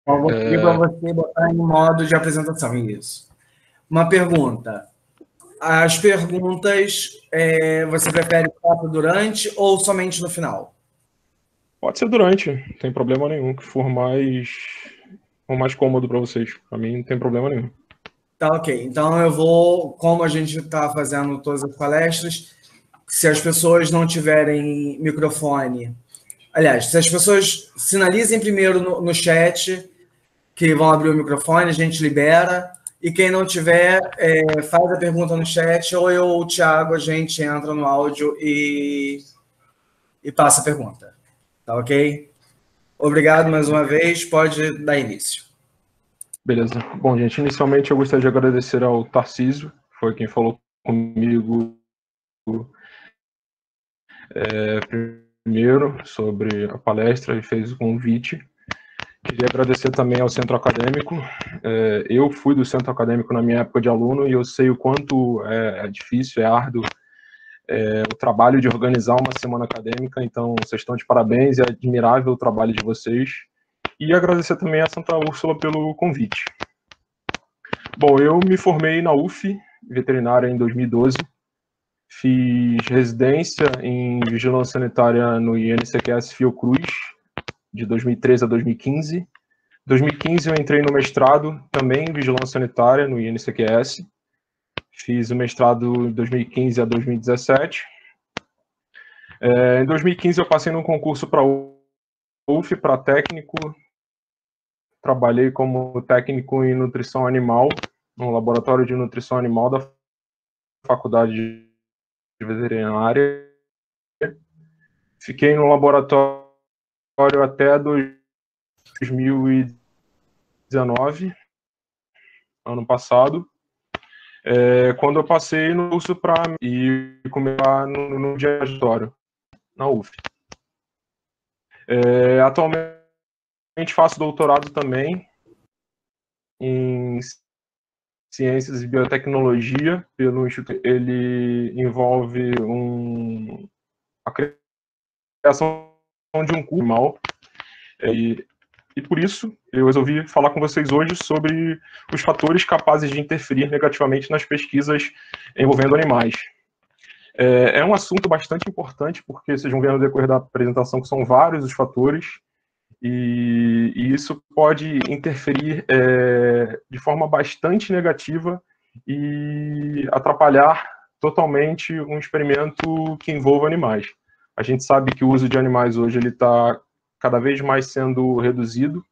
Então, vou pedir para você botar em modo de apresentação, isso. Uma pergunta. As perguntas, você prefere que faça durante ou somente no final? Pode ser durante, não tem problema nenhum, que for mais cômodo para vocês. Para mim, não tem problema nenhum. Tá, ok. Então eu vou, como a gente está fazendo todas as palestras, se as pessoas não tiverem microfone, aliás, se as pessoas sinalizem primeiro no chat que vão abrir o microfone, a gente libera. E quem não tiver, faz a pergunta no chat, ou eu ou o Thiago, a gente entra no áudio e passa a pergunta. Tá ok? Obrigado mais uma vez, pode dar início. Beleza. Bom, gente, inicialmente eu gostaria de agradecer ao Tarcísio, que foi quem falou comigo primeiro sobre a palestra e fez o convite. Queria agradecer também ao Centro Acadêmico. Eu fui do Centro Acadêmico na minha época de aluno e eu sei o quanto é difícil, é árduo o trabalho de organizar uma semana acadêmica, então vocês estão de parabéns, é admirável o trabalho de vocês. E agradecer também a Santa Úrsula pelo convite. Bom, eu me formei na UF, veterinária, em 2012. Fiz residência em Vigilância Sanitária no INCQS Fiocruz, de 2013 a 2015. Em 2015 eu entrei no mestrado, também em Vigilância Sanitária, no INCQS. Fiz o mestrado de 2015 a 2017. Em 2015 eu passei num concurso para UF, para técnico. Trabalhei como técnico em nutrição animal, no laboratório de nutrição animal da Faculdade de Veterinária. Fiquei no laboratório até 2019, ano passado, quando eu passei no curso e comecei no diretório, na UF. Atualmente faço doutorado também em Ciências e Biotecnologia pelo Instituto. Ele envolve a criação de um curso animal. E por isso eu resolvi falar com vocês hoje sobre os fatores capazes de interferir negativamente nas pesquisas envolvendo animais. É um assunto bastante importante, porque vocês vão ver no decorrer da apresentação que são vários os fatores, e isso pode interferir de forma bastante negativa e atrapalhar totalmente um experimento que envolva animais. A gente sabe que o uso de animais hoje está cada vez mais sendo reduzido,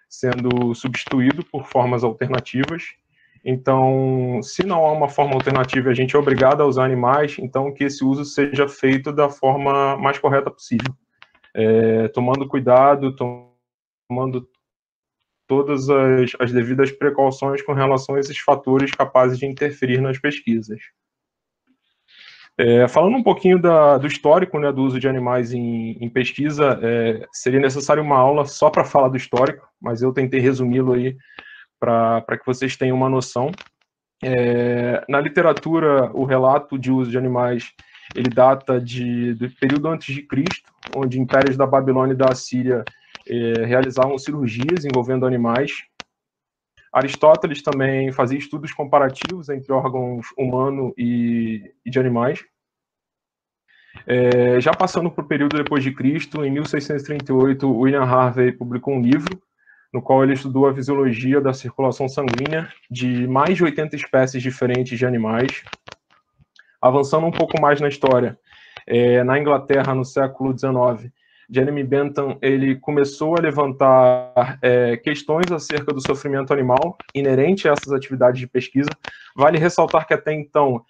sendo substituído por formas alternativas. Então, se não há uma forma alternativa, a gente é obrigado a usar animais, então que esse uso seja feito da forma mais correta possível. Tomando cuidado, tomando todas as devidas precauções com relação a esses fatores capazes de interferir nas pesquisas. Falando um pouquinho do histórico, né, do uso de animais em pesquisa, seria necessário uma aula só para falar do histórico, mas eu tentei resumi-lo aí para que vocês tenham uma noção. Na literatura, o relato de uso de animais ele data do período antes de Cristo, onde impérios da Babilônia e da Assíria realizavam cirurgias envolvendo animais. Aristóteles também fazia estudos comparativos entre órgãos humanos e de animais. Já passando para o período depois de Cristo, em 1638, William Harvey publicou um livro no qual ele estudou a fisiologia da circulação sanguínea de mais de 80 espécies diferentes de animais. Avançando um pouco mais na história, na Inglaterra, no século XIX, Jeremy Bentham ele começou a levantar questões acerca do sofrimento animal inerente a essas atividades de pesquisa. Vale ressaltar que até então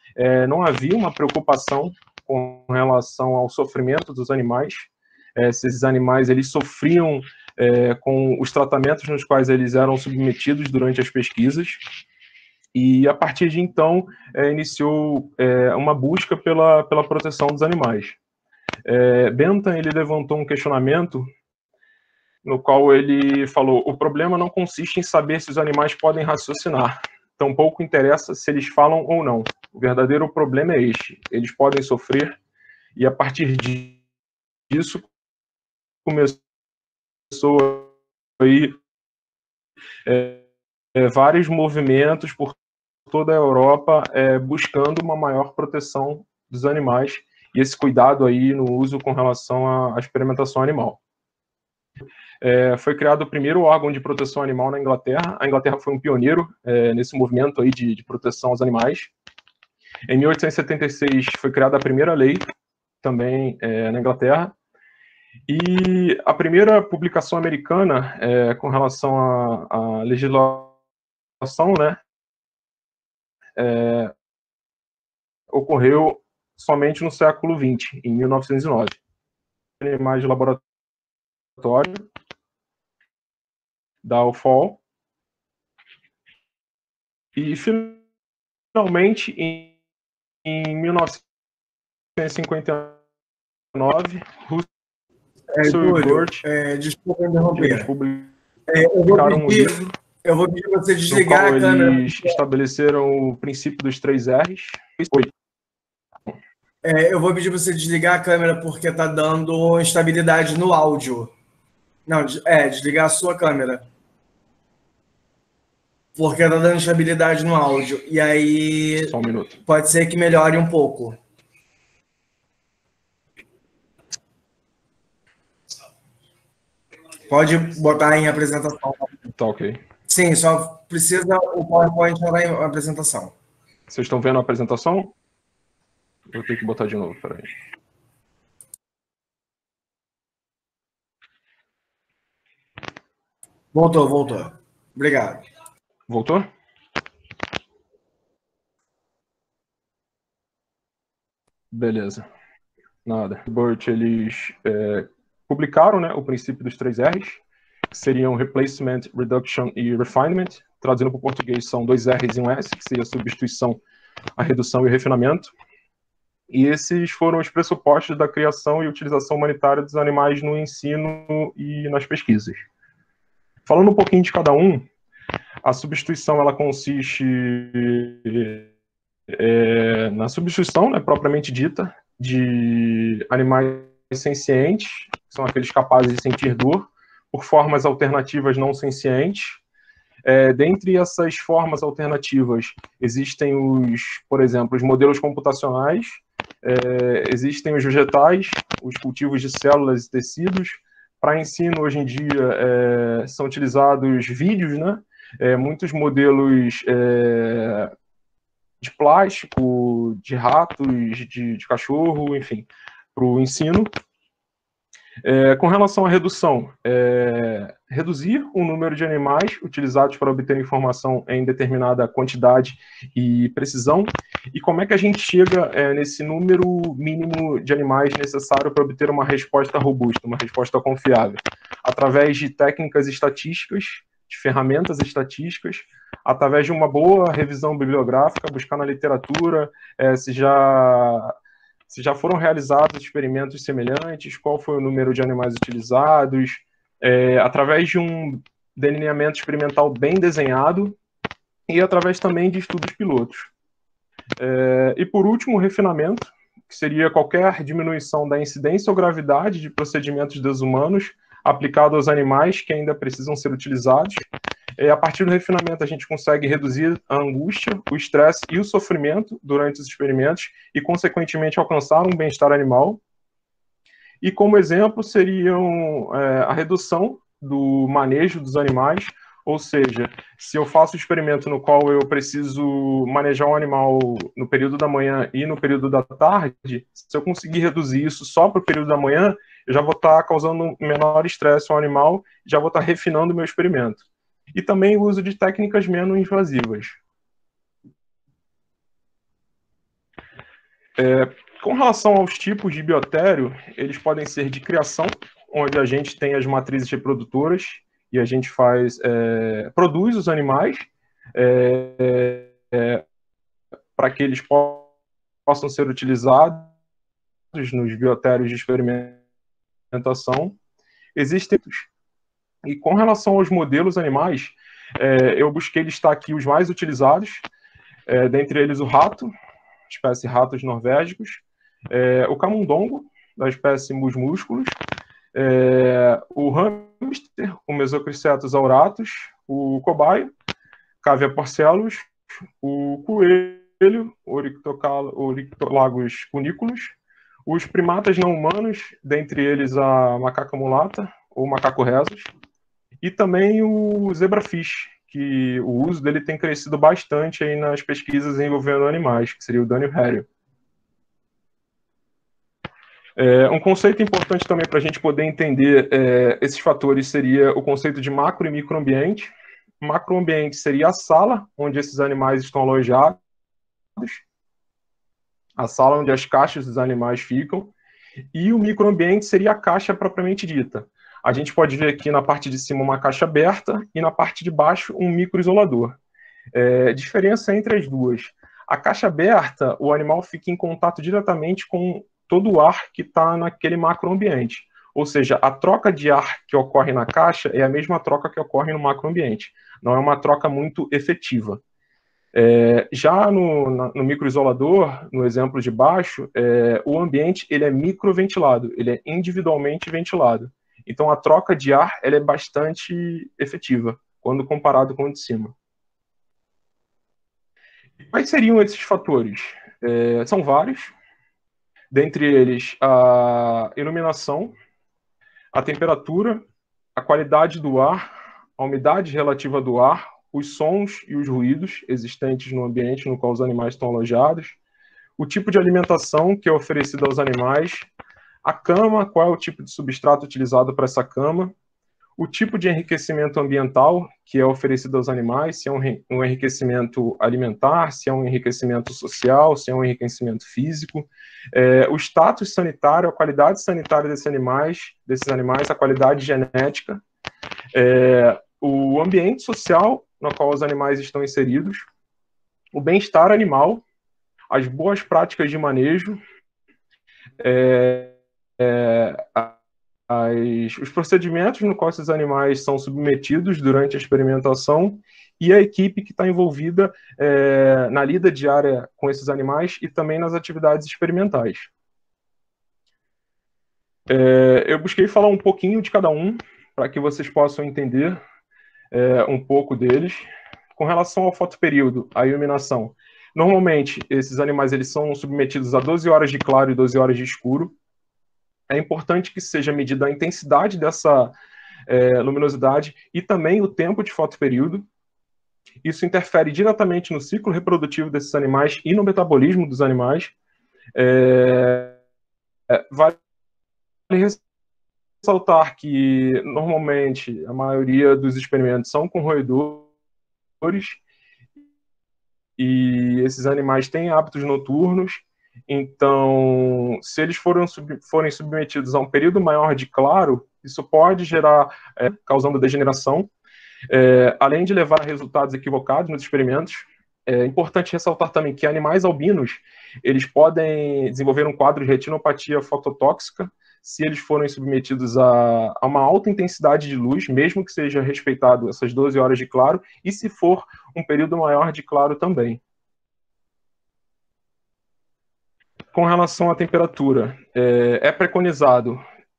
não havia uma preocupação com relação ao sofrimento dos animais. Se esses animais eles sofriam com os tratamentos nos quais eles eram submetidos durante as pesquisas. E a partir de então iniciou uma busca pela proteção dos animais. Bentham ele levantou um questionamento no qual ele falou: o problema não consiste em saber se os animais podem raciocinar, tampouco interessa se eles falam ou não. O verdadeiro problema é este: eles podem sofrer. E a partir disso começou aí vários movimentos por toda a Europa buscando uma maior proteção dos animais e esse cuidado aí no uso com relação à experimentação animal. Foi criado o primeiro órgão de proteção animal na Inglaterra. A Inglaterra foi um pioneiro nesse movimento aí de proteção aos animais. Em 1876 foi criada a primeira lei, também na Inglaterra. E a primeira publicação americana com relação à legislação, né, ocorreu somente no século XX, em 1909. Animais de laboratório da UFOL. E, finalmente, em 1959, Russell e Burt desculpa interromper. publicaram um livro. Eu vou pedir você desligar a câmera. Eles estabeleceram o princípio dos 3 R's. Eu vou pedir você desligar a câmera porque está dando instabilidade no áudio. Não, desligar a sua câmera. Porque está dando instabilidade no áudio. E aí Só um minuto. Pode ser que melhore um pouco. Pode botar em apresentação. Tá ok. Sim, só precisa o PowerPoint entrar em apresentação. Vocês estão vendo a apresentação? Vou ter que botar de novo, peraí. Voltou. Obrigado. Voltou? Beleza. Nada. Burt, eles publicaram, né, o princípio dos 3 R's, que seriam Replacement, Reduction e Refinement. Traduzindo para o português, são 2 R's e 1 S, que seria a substituição, a redução e o refinamento. E esses foram os pressupostos da criação e utilização humanitária dos animais no ensino e nas pesquisas. Falando um pouquinho de cada um, a substituição ela consiste na substituição, né, propriamente dita, de animais sencientes, que são aqueles capazes de sentir dor, por formas alternativas não sencientes. Dentre essas formas alternativas, existem por exemplo, os modelos computacionais, existem os vegetais, os cultivos de células e tecidos. Para ensino, hoje em dia, são utilizados vídeos, né? Muitos modelos de plástico, de ratos, de cachorro, enfim, para o ensino. Com relação à redução, reduzir o número de animais utilizados para obter informação em determinada quantidade e precisão, e como é que a gente chega nesse número mínimo de animais necessário para obter uma resposta robusta, uma resposta confiável, através de técnicas estatísticas, de ferramentas estatísticas, através de uma boa revisão bibliográfica, buscar na literatura se já foram realizados experimentos semelhantes, qual foi o número de animais utilizados, através de um delineamento experimental bem desenhado e através também de estudos pilotos. E por último, o refinamento, que seria qualquer diminuição da incidência ou gravidade de procedimentos desumanos aplicado aos animais que ainda precisam ser utilizados. A partir do refinamento, a gente consegue reduzir a angústia, o estresse e o sofrimento durante os experimentos e, consequentemente, alcançar um bem-estar animal. E, como exemplo, seriam a redução do manejo dos animais, ou seja, se eu faço um experimento no qual eu preciso manejar um animal no período da manhã e no período da tarde, se eu conseguir reduzir isso só para o período da manhã, eu já vou estar causando menor estresse ao animal, já vou estar refinando o meu experimento. E também o uso de técnicas menos invasivas. Com relação aos tipos de biotério, eles podem ser de criação, onde a gente tem as matrizes reprodutoras e a gente produz os animais para que eles possam ser utilizados nos biotérios de experimentação. Existem. E com relação aos modelos animais, eu busquei listar aqui os mais utilizados, dentre eles o rato, espécie ratos norvégicos, o camundongo, da espécie Mus musculus, o hamster, o Mesocricetus auratus, o cobaio, Cavia porcellus, o coelho, Oryctolagus cuniculus, os primatas não humanos, dentre eles a macaca mulata, ou macaco rhesus, e também o zebrafish, que o uso dele tem crescido bastante aí nas pesquisas envolvendo animais, que seria o Dânio Herriot. Um conceito importante também para a gente poder entender esses fatores seria o conceito de macro e microambiente. Macroambiente seria a sala onde esses animais estão alojados, a sala onde as caixas dos animais ficam, e o microambiente seria a caixa propriamente dita. A gente pode ver aqui na parte de cima uma caixa aberta e na parte de baixo um microisolador. Diferença entre as duas. A caixa aberta, o animal fica em contato diretamente com todo o ar que está naquele macroambiente. Ou seja, a troca de ar que ocorre na caixa é a mesma troca que ocorre no macroambiente. Não é uma troca muito efetiva. Já no microisolador, no exemplo de baixo, o ambiente ele é microventilado, ele é individualmente ventilado. Então a troca de ar ela é bastante efetiva, quando comparado com o de cima. Quais seriam esses fatores? São vários. Dentre eles, a iluminação, a temperatura, a qualidade do ar, a umidade relativa do ar, os sons e os ruídos existentes no ambiente no qual os animais estão alojados, o tipo de alimentação que é oferecido aos animais, a cama, qual é o tipo de substrato utilizado para essa cama, o tipo de enriquecimento ambiental que é oferecido aos animais, se é um enriquecimento alimentar, se é um enriquecimento social, se é um enriquecimento físico, o status sanitário, a qualidade sanitária desses animais, a qualidade genética, o ambiente social no qual os animais estão inseridos, o bem-estar animal, as boas práticas de manejo, os procedimentos no qual esses animais são submetidos durante a experimentação e a equipe que está envolvida na lida diária com esses animais e também nas atividades experimentais. Eu busquei falar um pouquinho de cada um para que vocês possam entender um pouco deles. Com relação ao fotoperíodo, a iluminação, normalmente esses animais eles são submetidos a 12 horas de claro e 12 horas de escuro. É importante que seja medida a intensidade dessa luminosidade e também o tempo de fotoperíodo. Isso interfere diretamente no ciclo reprodutivo desses animais e no metabolismo dos animais. Vale ressaltar que, normalmente, a maioria dos experimentos são com roedores e esses animais têm hábitos noturnos. Então, se eles forem submetidos a um período maior de claro, isso pode gerar, causando degeneração, além de levar a resultados equivocados nos experimentos. É importante ressaltar também que animais albinos, eles podem desenvolver um quadro de retinopatia fototóxica se eles forem submetidos a uma alta intensidade de luz, mesmo que seja respeitado essas 12 horas de claro, e se for um período maior de claro também. Com relação à temperatura, é preconizado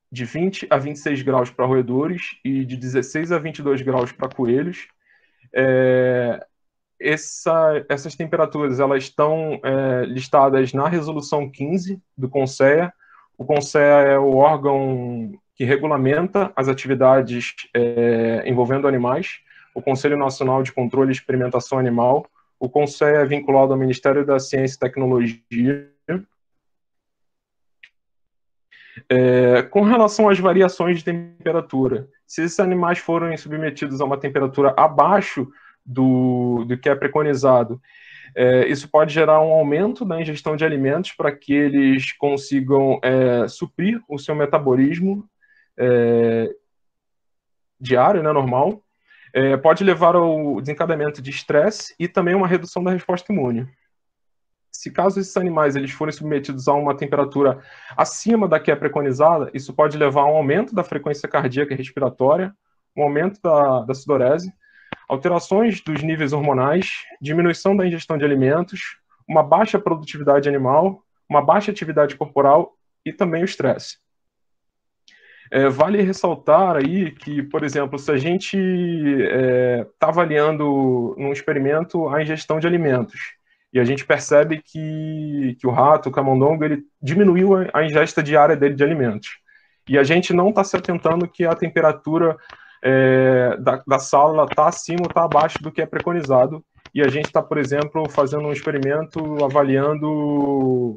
de 20 a 26 graus para roedores e de 16 a 22 graus para coelhos. Essas temperaturas elas estão listadas na resolução 15 do CONSEA. O CONSEA é o órgão que regulamenta as atividades envolvendo animais, o Conselho Nacional de Controle e Experimentação Animal. O CONSEA é vinculado ao Ministério da Ciência e Tecnologia. Com relação às variações de temperatura, se esses animais forem submetidos a uma temperatura abaixo do que é preconizado, isso pode gerar um aumento na ingestão de alimentos para que eles consigam suprir o seu metabolismo diário, né, normal. Pode levar ao desencadeamento de estresse e também uma redução da resposta imune. Se caso esses animais eles forem submetidos a uma temperatura acima da que é preconizada, isso pode levar a um aumento da frequência cardíaca e respiratória, um aumento da sudorese, alterações dos níveis hormonais, diminuição da ingestão de alimentos, uma baixa produtividade animal, uma baixa atividade corporal e também o estresse. Vale ressaltar aí que, por exemplo, se a gente está avaliando num experimento a ingestão de alimentos e a gente percebe que o rato, o camundongo, ele diminuiu a ingesta diária dele de alimentos e a gente não está se atentando que a temperatura da sala está acima ou está abaixo do que é preconizado, e a gente está, por exemplo, fazendo um experimento avaliando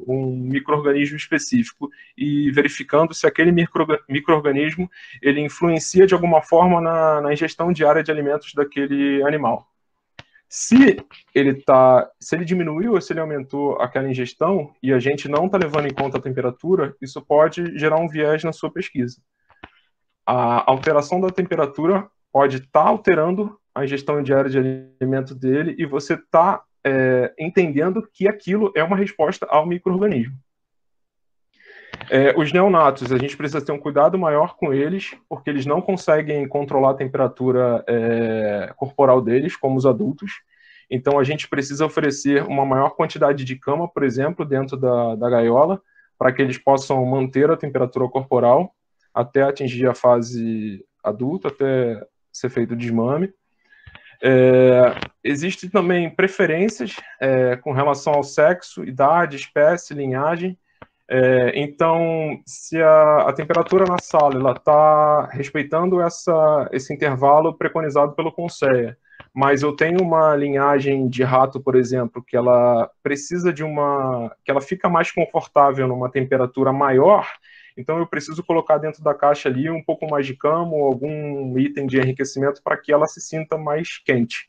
um micro-organismo específico e verificando se aquele micro-organismo ele influencia de alguma forma na ingestão diária de alimentos daquele animal. Se ele diminuiu ou se ele aumentou aquela ingestão e a gente não está levando em conta a temperatura, isso pode gerar um viés na sua pesquisa. A alteração da temperatura pode estar alterando a ingestão diária de alimento dele e você está entendendo que aquilo é uma resposta ao micro-organismo. Os neonatos, a gente precisa ter um cuidado maior com eles, porque eles não conseguem controlar a temperatura corporal deles, como os adultos. Então, a gente precisa oferecer uma maior quantidade de cama, por exemplo, dentro da gaiola, para que eles possam manter a temperatura corporal até atingir a fase adulta, até ser feito o desmame. Existem também preferências com relação ao sexo, idade, espécie, linhagem. Então, se a temperatura na sala está respeitando esse intervalo preconizado pelo CONSEA, mas eu tenho uma linhagem de rato, por exemplo, que ela precisa que ela fica mais confortável numa temperatura maior, então eu preciso colocar dentro da caixa ali um pouco mais de cama ou algum item de enriquecimento para que ela se sinta mais quente.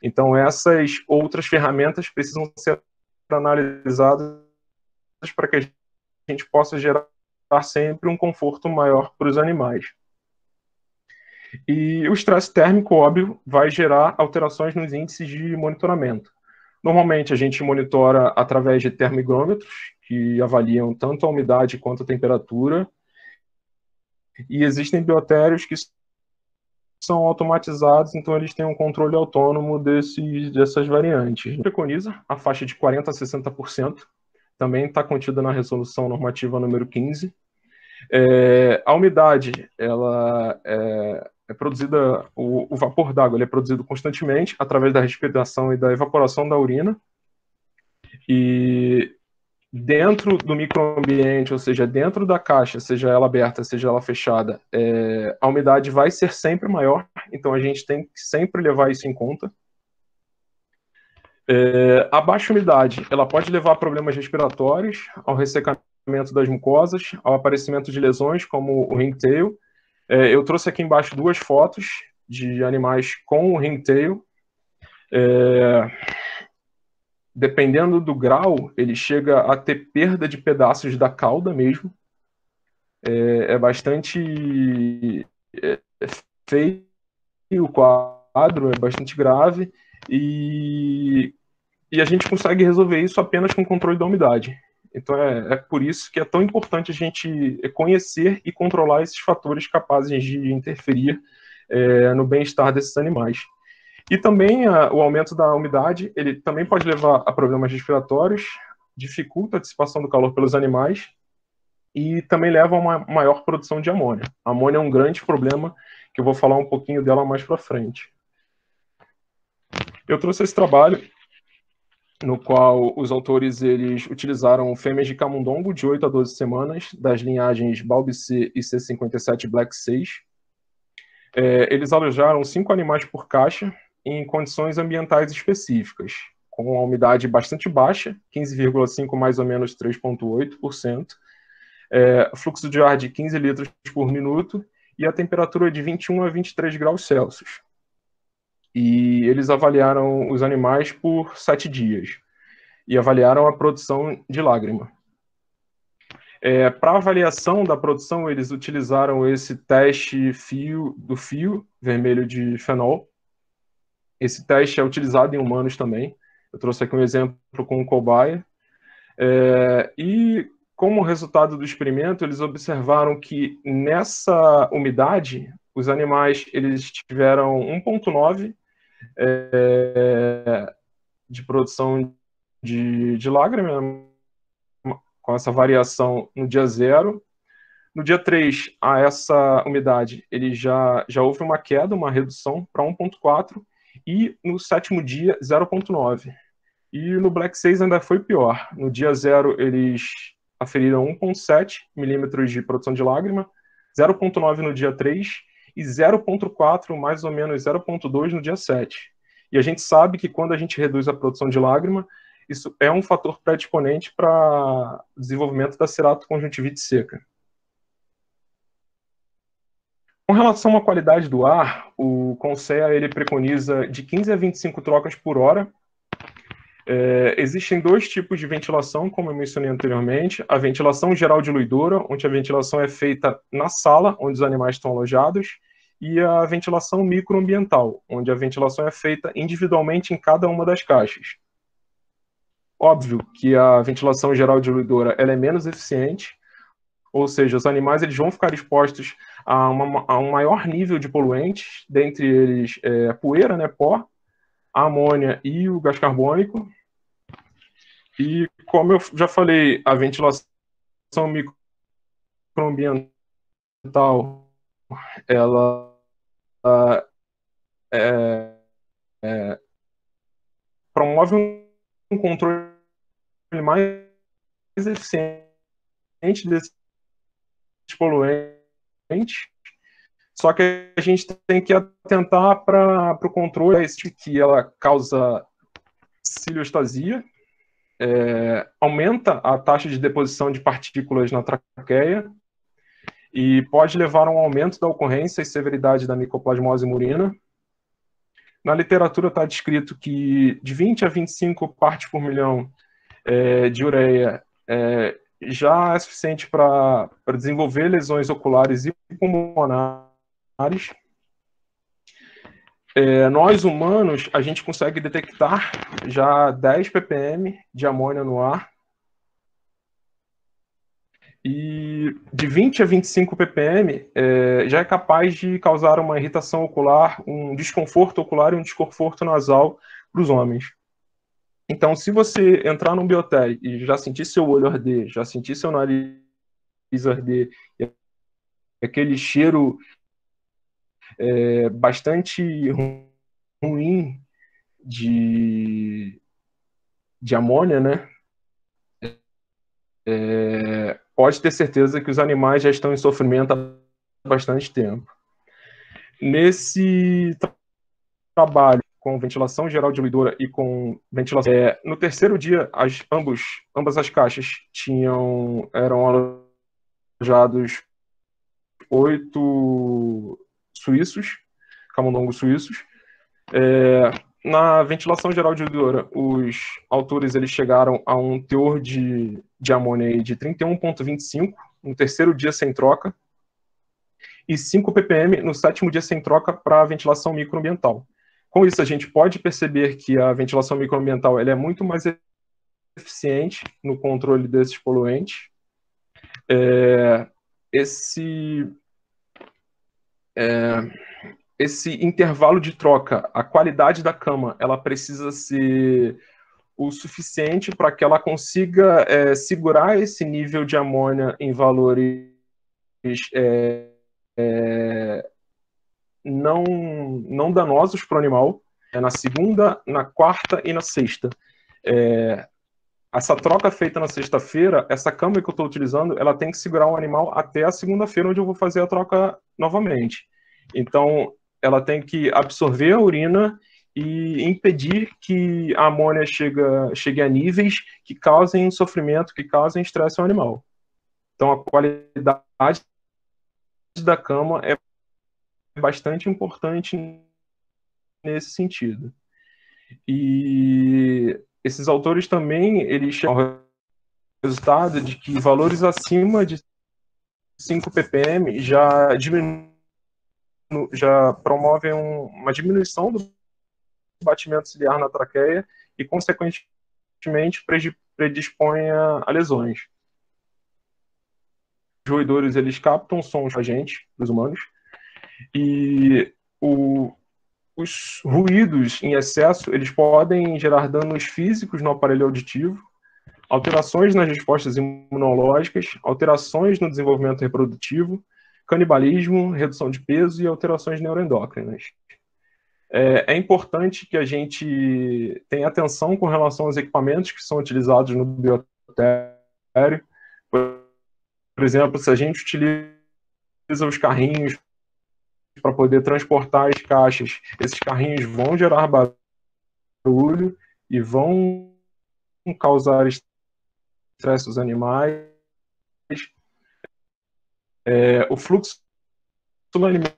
Então essas outras ferramentas precisam ser analisadas para que a gente possa gerar sempre um conforto maior para os animais. E o estresse térmico, óbvio, vai gerar alterações nos índices de monitoramento. Normalmente a gente monitora através de termoigrômetros, que avaliam tanto a umidade quanto a temperatura, e existem biotérios que são automatizados, então eles têm um controle autônomo dessas variantes. A gente preconiza a faixa de 40% a 60%, também está contida na resolução normativa número 15. A umidade, ela é produzida, o vapor d'água ele é produzido constantemente através da respiração e da evaporação da urina, e dentro do microambiente, ou seja, dentro da caixa, seja ela aberta, seja ela fechada, a umidade vai ser sempre maior, então a gente tem que sempre levar isso em conta. A baixa umidade, ela pode levar a problemas respiratórios, ao ressecamento das mucosas, ao aparecimento de lesões como o ringtail. Eu trouxe aqui embaixo 2 fotos de animais com o ringtail. Dependendo do grau, ele chega a ter perda de pedaços da cauda mesmo. É bastante feio o quadro, é bastante grave, e a gente consegue resolver isso apenas com controle da umidade. Então é por isso que é tão importante a gente conhecer e controlar esses fatores capazes de interferir no bem-estar desses animais. E também o aumento da umidade, ele também pode levar a problemas respiratórios, dificulta a dissipação do calor pelos animais e também leva a uma maior produção de amônia. A amônia é um grande problema, que eu vou falar um pouquinho dela mais para frente. Eu trouxe esse trabalho no qual os autores eles utilizaram fêmeas de camundongo de 8 a 12 semanas, das linhagens Balbi-C e C57 Black 6. Eles alojaram 5 animais por caixa em condições ambientais específicas, com a umidade bastante baixa, 15,5 mais ou menos 3,8%, fluxo de ar de 15 litros por minuto e a temperatura de 21 a 23 graus Celsius. E eles avaliaram os animais por 7 dias e avaliaram a produção de lágrima. Para avaliação da produção, eles utilizaram esse teste do fio vermelho de fenol. Esse teste é utilizado em humanos também. Eu trouxe aqui um exemplo com um cobaia. E como resultado do experimento, eles observaram que nessa umidade, os animais eles tiveram 1,9 de produção de lágrima, com essa variação no dia 0, No dia 3, a essa umidade, ele já houve uma queda, uma redução para 1,4, e no 7º dia, 0,9. E no Black 6 ainda foi pior. No dia 0, eles aferiram 1,7 milímetros de produção de lágrima, 0,9 no dia 3 e 0,4, mais ou menos 0,2 no dia 7. E a gente sabe que quando a gente reduz a produção de lágrima, isso é um fator predisponente para o desenvolvimento da ceratoconjuntivite seca. Com relação à qualidade do ar, o CONSEA ele preconiza de 15 a 25 trocas por hora. Existem 2 tipos de ventilação, como eu mencionei anteriormente. A ventilação geral diluidora, onde a ventilação é feita na sala, onde os animais estão alojados, e a ventilação microambiental, onde a ventilação é feita individualmente em cada uma das caixas. Óbvio que a ventilação geral diluidora ela é menos eficiente, ou seja, os animais eles vão ficar expostos a um maior nível de poluentes, dentre eles poeira, né, pó, a amônia e o gás carbônico. E como eu já falei, a ventilação microambiental ela promove um controle mais eficiente desses poluentes, só que a gente tem que atentar para o controle que ela causa ciliostasia, aumenta a taxa de deposição de partículas na traqueia e pode levar a um aumento da ocorrência e severidade da micoplasmose murina. Na literatura está descrito que de 20 a 25 partes por milhão de ureia já é suficiente para desenvolver lesões oculares e pulmonares. Nós, humanos, a gente consegue detectar já 10 ppm de amônia no ar. E de 20 a 25 ppm já é capaz de causar uma irritação ocular, um desconforto ocular e um desconforto nasal para os homens. Então, se você entrar num biotério e já sentir seu olho arder, já sentir seu nariz arder, aquele cheiro bastante ruim de amônia, né? Pode ter certeza que os animais já estão em sofrimento há bastante tempo. Nesse trabalho com ventilação geral diluidora e com ventilação, no 3º dia, ambas as caixas eram alojados 8 suíços, camundongos suíços. Na ventilação geral diluidora, os autores eles chegaram a um teor de amônia de 31,25 no 3º dia sem troca e 5 ppm no 7º dia sem troca para a ventilação microambiental. Com isso, a gente pode perceber que a ventilação microambiental ela é muito mais eficiente no controle desses poluentes. Esse intervalo de troca, a qualidade da cama, ela precisa ser o suficiente para que ela consiga segurar esse nível de amônia em valores não danosos para o animal, na 2ª, na 4ª e na 6ª. Essa troca feita na 6ª-feira, essa cama que eu estou utilizando, ela tem que segurar o animal até a 2ª-feira, onde eu vou fazer a troca novamente. Então, ela tem que absorver a urina e impedir que a amônia chegue a níveis que causem sofrimento, que causem estresse ao animal. Então, a qualidade da cama é bastante importante nesse sentido. E esses autores também, eles chegam ao resultado de que valores acima de 5 ppm já promovem uma diminuição do batimento ciliar na traqueia e, consequentemente, predispõe a lesões. Os roedores, eles captam sons da gente, dos humanos, e os ruídos em excesso, eles podem gerar danos físicos no aparelho auditivo, alterações nas respostas imunológicas, alterações no desenvolvimento reprodutivo, canibalismo, redução de peso e alterações neuroendócrinas. É importante que a gente tenha atenção com relação aos equipamentos que são utilizados no biotério. Por exemplo, se a gente utiliza os carrinhos para poder transportar as caixas, esses carrinhos vão gerar barulho e vão causar estresse nos animais. O fluxo laminar,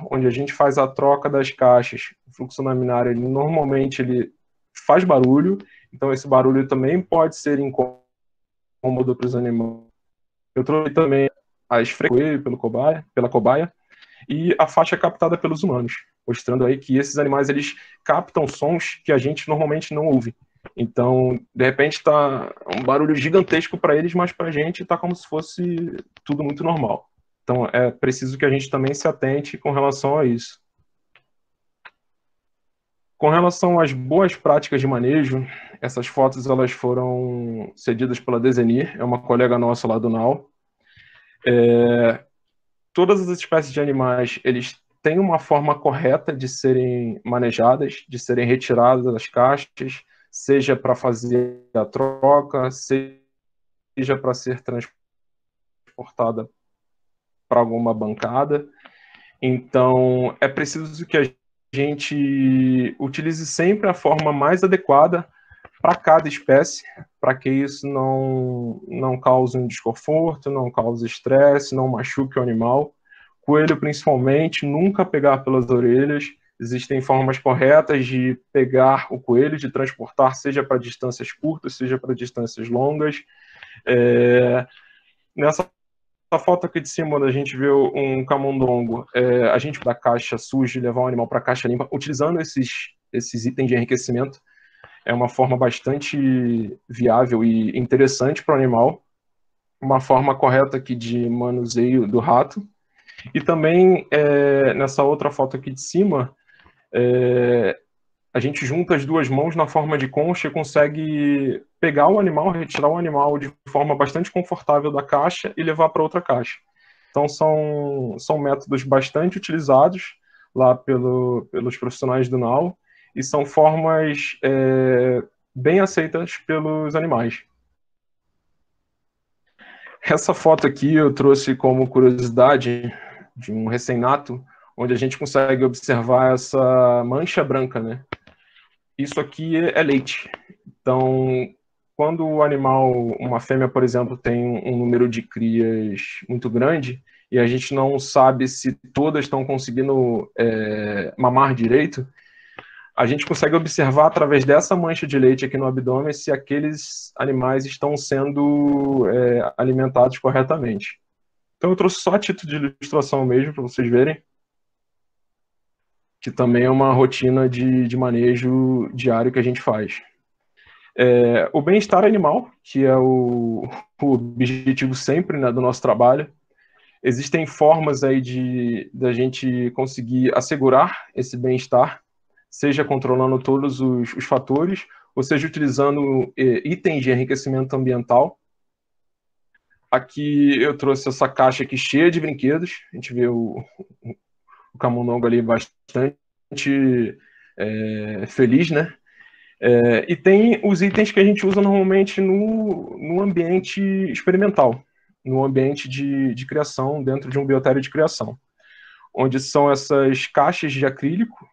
onde a gente faz a troca das caixas, o fluxo laminar, normalmente ele faz barulho, então esse barulho também pode ser incômodo para os animais. Eu trouxe também as frequências pela cobaia e a faixa captada pelos humanos, mostrando aí que esses animais eles captam sons que a gente normalmente não ouve. Então, de repente está um barulho gigantesco para eles, mas para a gente está como se fosse tudo muito normal. Então, é preciso que a gente também se atente com relação a isso. Com relação às boas práticas de manejo, essas fotos elas foram cedidas pela Desenir, é uma colega nossa lá do NAU. Todas as espécies de animais, eles têm uma forma correta de serem manejadas, de serem retiradas das caixas, seja para fazer a troca, seja para ser transportada para alguma bancada. Então, é preciso que a gente utilize sempre a forma mais adequada para cada espécie, para que isso não cause um desconforto, não cause estresse, não machuque o animal. Coelho, principalmente, nunca pegar pelas orelhas. Existem formas corretas de pegar o coelho, de transportar, seja para distâncias curtas, seja para distâncias longas. Nessa foto aqui de cima, onde a gente vê um camundongo, a gente da caixa suja e levar um animal para a caixa limpa, utilizando esses itens de enriquecimento, é uma forma bastante viável e interessante para o animal. Uma forma correta aqui de manuseio do rato. E também, nessa outra foto aqui de cima, a gente junta as duas mãos na forma de concha e consegue pegar o animal, retirar o animal de forma bastante confortável da caixa e levar para outra caixa. Então, são métodos bastante utilizados lá pelos profissionais do NAU e são formas bem aceitas pelos animais. Essa foto aqui eu trouxe como curiosidade de um recém-nato, onde a gente consegue observar essa mancha branca, né? Isso aqui é leite. Então, quando o animal, uma fêmea, por exemplo, tem um número de crias muito grande e a gente não sabe se todas estão conseguindo mamar direito, a gente consegue observar através dessa mancha de leite aqui no abdômen se aqueles animais estão sendo alimentados corretamente. Então eu trouxe só a título de ilustração mesmo, para vocês verem, que também é uma rotina de manejo diário que a gente faz. O bem-estar animal, que é o objetivo sempre, né, do nosso trabalho. Existem formas aí da gente conseguir assegurar esse bem-estar, seja controlando todos os fatores, ou seja, utilizando itens de enriquecimento ambiental. Aqui eu trouxe essa caixa aqui cheia de brinquedos. A gente vê o camundongo ali bastante feliz, né? E tem os itens que a gente usa normalmente no ambiente experimental, no ambiente de criação, dentro de um biotério de criação, onde são essas caixas de acrílico.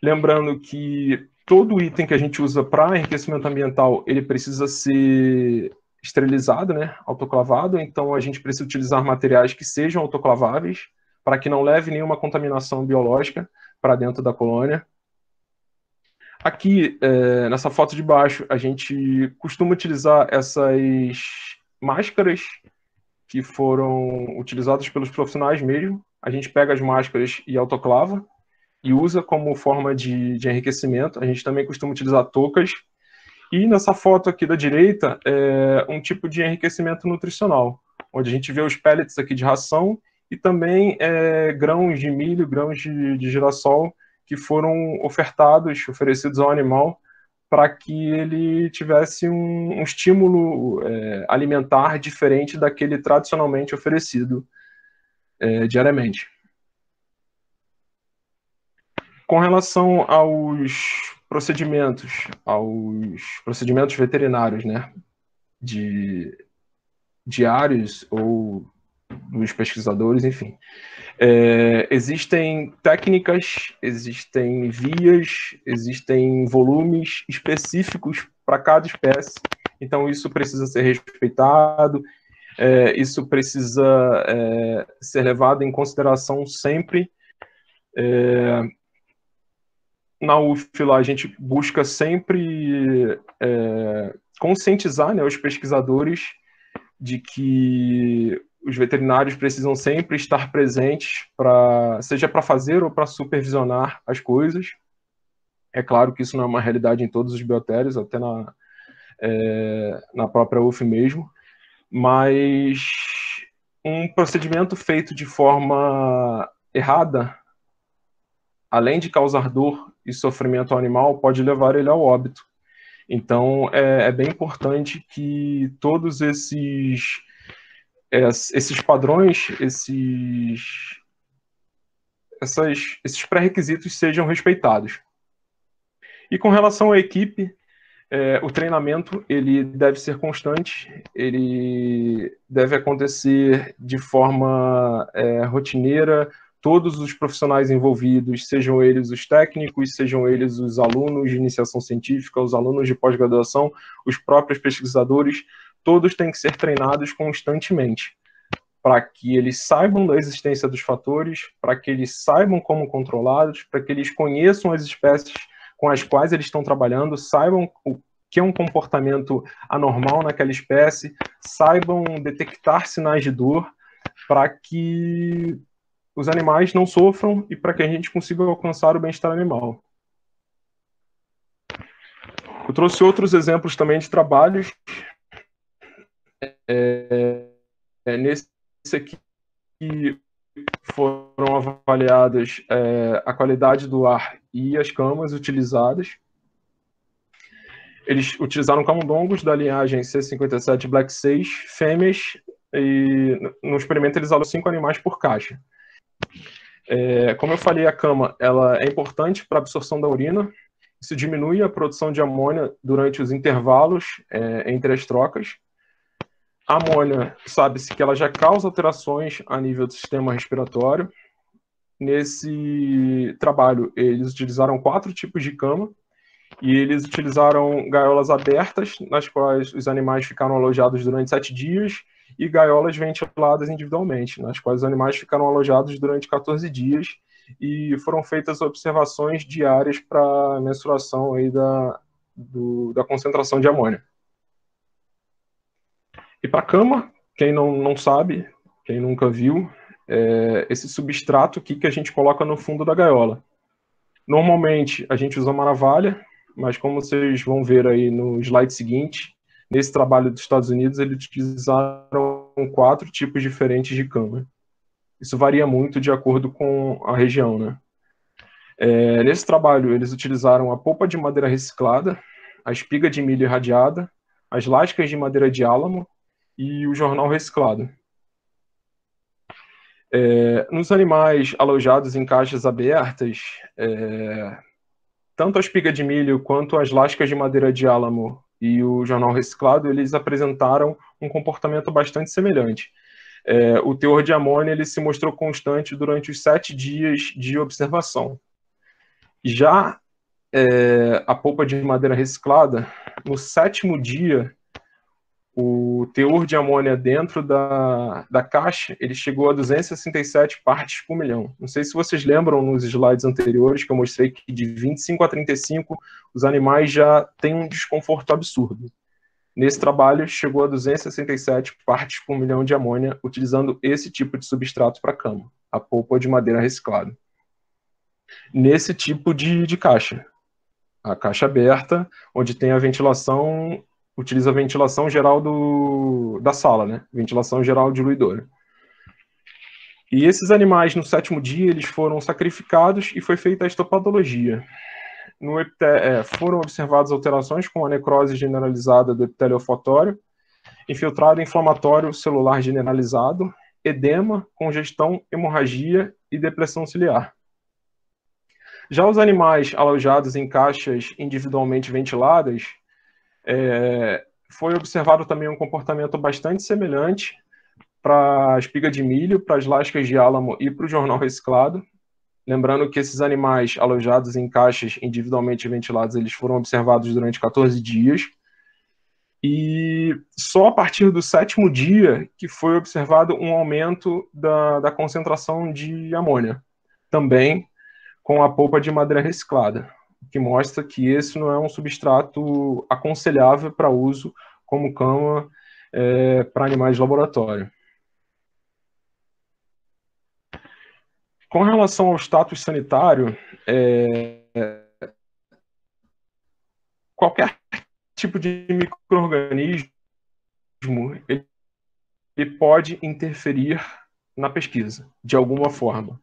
Lembrando que todo item que a gente usa para enriquecimento ambiental, ele precisa ser esterilizado, né, autoclavado, então a gente precisa utilizar materiais que sejam autoclaváveis, para que não leve nenhuma contaminação biológica para dentro da colônia. Aqui, nessa foto de baixo, a gente costuma utilizar essas máscaras que foram utilizadas pelos profissionais mesmo. A gente pega as máscaras e autoclava e usa como forma de enriquecimento. A gente também costuma utilizar toucas. E nessa foto aqui da direita, um tipo de enriquecimento nutricional, onde a gente vê os pellets aqui de ração e também grãos de milho, grãos de girassol, que foram oferecidos ao animal para que ele tivesse um estímulo alimentar diferente daquele tradicionalmente oferecido diariamente. Com relação aos procedimentos veterinários, né, diários ou dos pesquisadores, enfim. Existem técnicas, existem vias, existem volumes específicos para cada espécie, então isso precisa ser respeitado, isso precisa ser levado em consideração sempre. Na UF, lá, a gente busca sempre conscientizar, né, os pesquisadores de que os veterinários precisam sempre estar presentes, seja para fazer ou para supervisionar as coisas. É claro que isso não é uma realidade em todos os biotérios, até na própria UF mesmo, mas um procedimento feito de forma errada, além de causar dor e sofrimento ao animal, pode levar ele ao óbito. Então, é bem importante que todos esses padrões, esses pré-requisitos sejam respeitados. E com relação à equipe, o treinamento ele deve ser constante, ele deve acontecer de forma rotineira. Todos os profissionais envolvidos, sejam eles os técnicos, sejam eles os alunos de iniciação científica, os alunos de pós-graduação, os próprios pesquisadores, todos têm que ser treinados constantemente, para que eles saibam da existência dos fatores, para que eles saibam como controlá-los, para que eles conheçam as espécies com as quais eles estão trabalhando, saibam o que é um comportamento anormal naquela espécie, saibam detectar sinais de dor, para que os animais não sofram e para que a gente consiga alcançar o bem-estar animal. Eu trouxe outros exemplos também de trabalhos. Nesse aqui foram avaliadas a qualidade do ar e as camas utilizadas. Eles utilizaram camundongos da linhagem C57 Black 6, fêmeas, e no experimento eles usaram 5 animais por caixa. Como eu falei, a cama ela é importante para a absorção da urina. Isso diminui a produção de amônia durante os intervalos entre as trocas. A amônia, sabe-se que ela já causa alterações a nível do sistema respiratório. Nesse trabalho, eles utilizaram 4 tipos de cama e eles utilizaram gaiolas abertas, nas quais os animais ficaram alojados durante 7 dias, e gaiolas ventiladas individualmente, nas quais os animais ficaram alojados durante 14 dias, e foram feitas observações diárias para mensuração aí da concentração de amônia. E para a cama, quem não sabe, quem nunca viu, esse substrato aqui que a gente coloca no fundo da gaiola. Normalmente a gente usa uma navalha, mas como vocês vão ver aí no slide seguinte, nesse trabalho dos Estados Unidos, eles utilizaram 4 tipos diferentes de cama. Isso varia muito de acordo com a região, né? Nesse trabalho, eles utilizaram a polpa de madeira reciclada, a espiga de milho irradiada, as lascas de madeira de álamo e o jornal reciclado. Nos animais alojados em caixas abertas, tanto a espiga de milho quanto as lascas de madeira de álamo e o jornal reciclado, eles apresentaram um comportamento bastante semelhante. O teor de amônia ele se mostrou constante durante os 7 dias de observação. Já a polpa de madeira reciclada, no 7º dia, o teor de amônia dentro da caixa, ele chegou a 267 partes por milhão. Não sei se vocês lembram nos slides anteriores que eu mostrei que de 25 a 35 os animais já têm um desconforto absurdo. Nesse trabalho chegou a 267 partes por milhão de amônia utilizando esse tipo de substrato para cama, a polpa de madeira reciclada. Nesse tipo de caixa, a caixa aberta, onde tem a ventilação, utiliza a ventilação geral da sala, né? Ventilação geral diluidora. E esses animais, no 7º dia, eles foram sacrificados e foi feita a histopatologia. foram observadas alterações como a necrose generalizada do epitélio olfatório, infiltrado inflamatório celular generalizado, edema, congestão, hemorragia e depressão ciliar. Já os animais alojados em caixas individualmente ventiladas, foi observado também um comportamento bastante semelhante para a espiga de milho, para as lascas de álamo e para o jornal reciclado. Lembrando que esses animais alojados em caixas individualmente ventiladas, eles foram observados durante 14 dias. E só a partir do 7º dia que foi observado um aumento da concentração de amônia, também com a polpa de madeira reciclada, o que mostra que esse não é um substrato aconselhável para uso como cama para animais de laboratório. Com relação ao status sanitário, qualquer tipo de micro-organismo ele pode interferir na pesquisa, de alguma forma.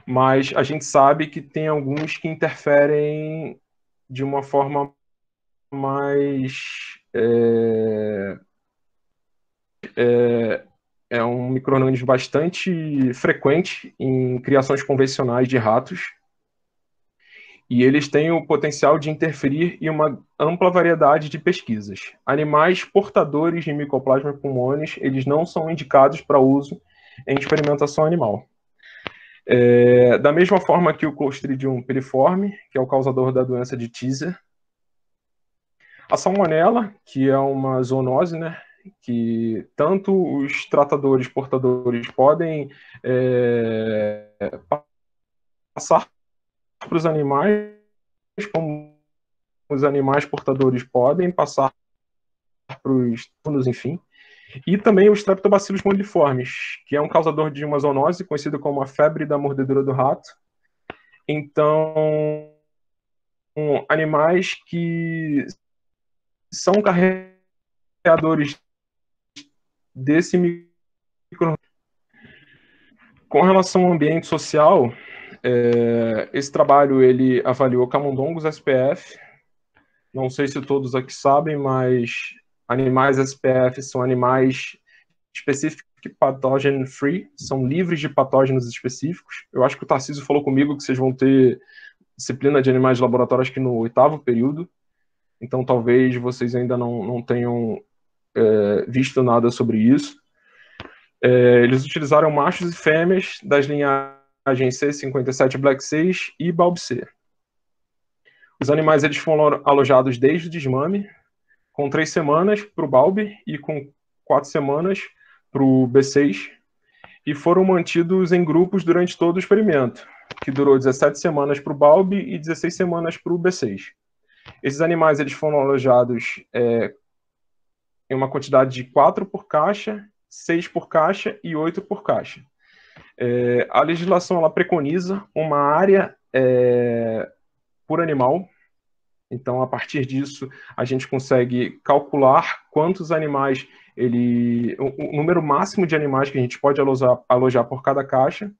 Mas a gente sabe que tem alguns que interferem de uma forma mais... É um micro-organismo bastante frequente em criações convencionais de ratos, e eles têm o potencial de interferir em uma ampla variedade de pesquisas. Animais portadores de Mycoplasma pulmonis, eles não são indicados para uso em experimentação animal. Da mesma forma que o Clostridium piriforme, que é o causador da doença de Teaser, a salmonela, que é uma zoonose, né, que tanto os tratadores portadores podem passar para os animais, como os animais portadores podem passar para os humanos, enfim. E também os Streptobacillus moniliformes, que é um causador de uma zoonose conhecida como a febre da mordedura do rato. Então, animais que são carregadores desse micro. Com relação ao ambiente social, esse trabalho ele avaliou camundongos SPF. Não sei se todos aqui sabem, mas animais SPF são animais specific pathogen free, são livres de patógenos específicos. Eu acho que o Tarcísio falou comigo que vocês vão ter disciplina de animais de laboratório, acho que no 8º período. Então talvez vocês ainda não tenham visto nada sobre isso. Eles utilizaram machos e fêmeas das linhagens C57 Black 6 e Balb C. Os animais eles foram alojados desde o desmame, com 3 semanas para o Balb e com 4 semanas para o B6, e foram mantidos em grupos durante todo o experimento, que durou 17 semanas para o Balb e 16 semanas para o B6. Esses animais eles foram alojados em uma quantidade de 4 por caixa, 6 por caixa e 8 por caixa. A legislação ela preconiza uma área por animal. Então, a partir disso, a gente consegue calcular quantos animais o número máximo de animais que a gente pode alojar por cada caixa.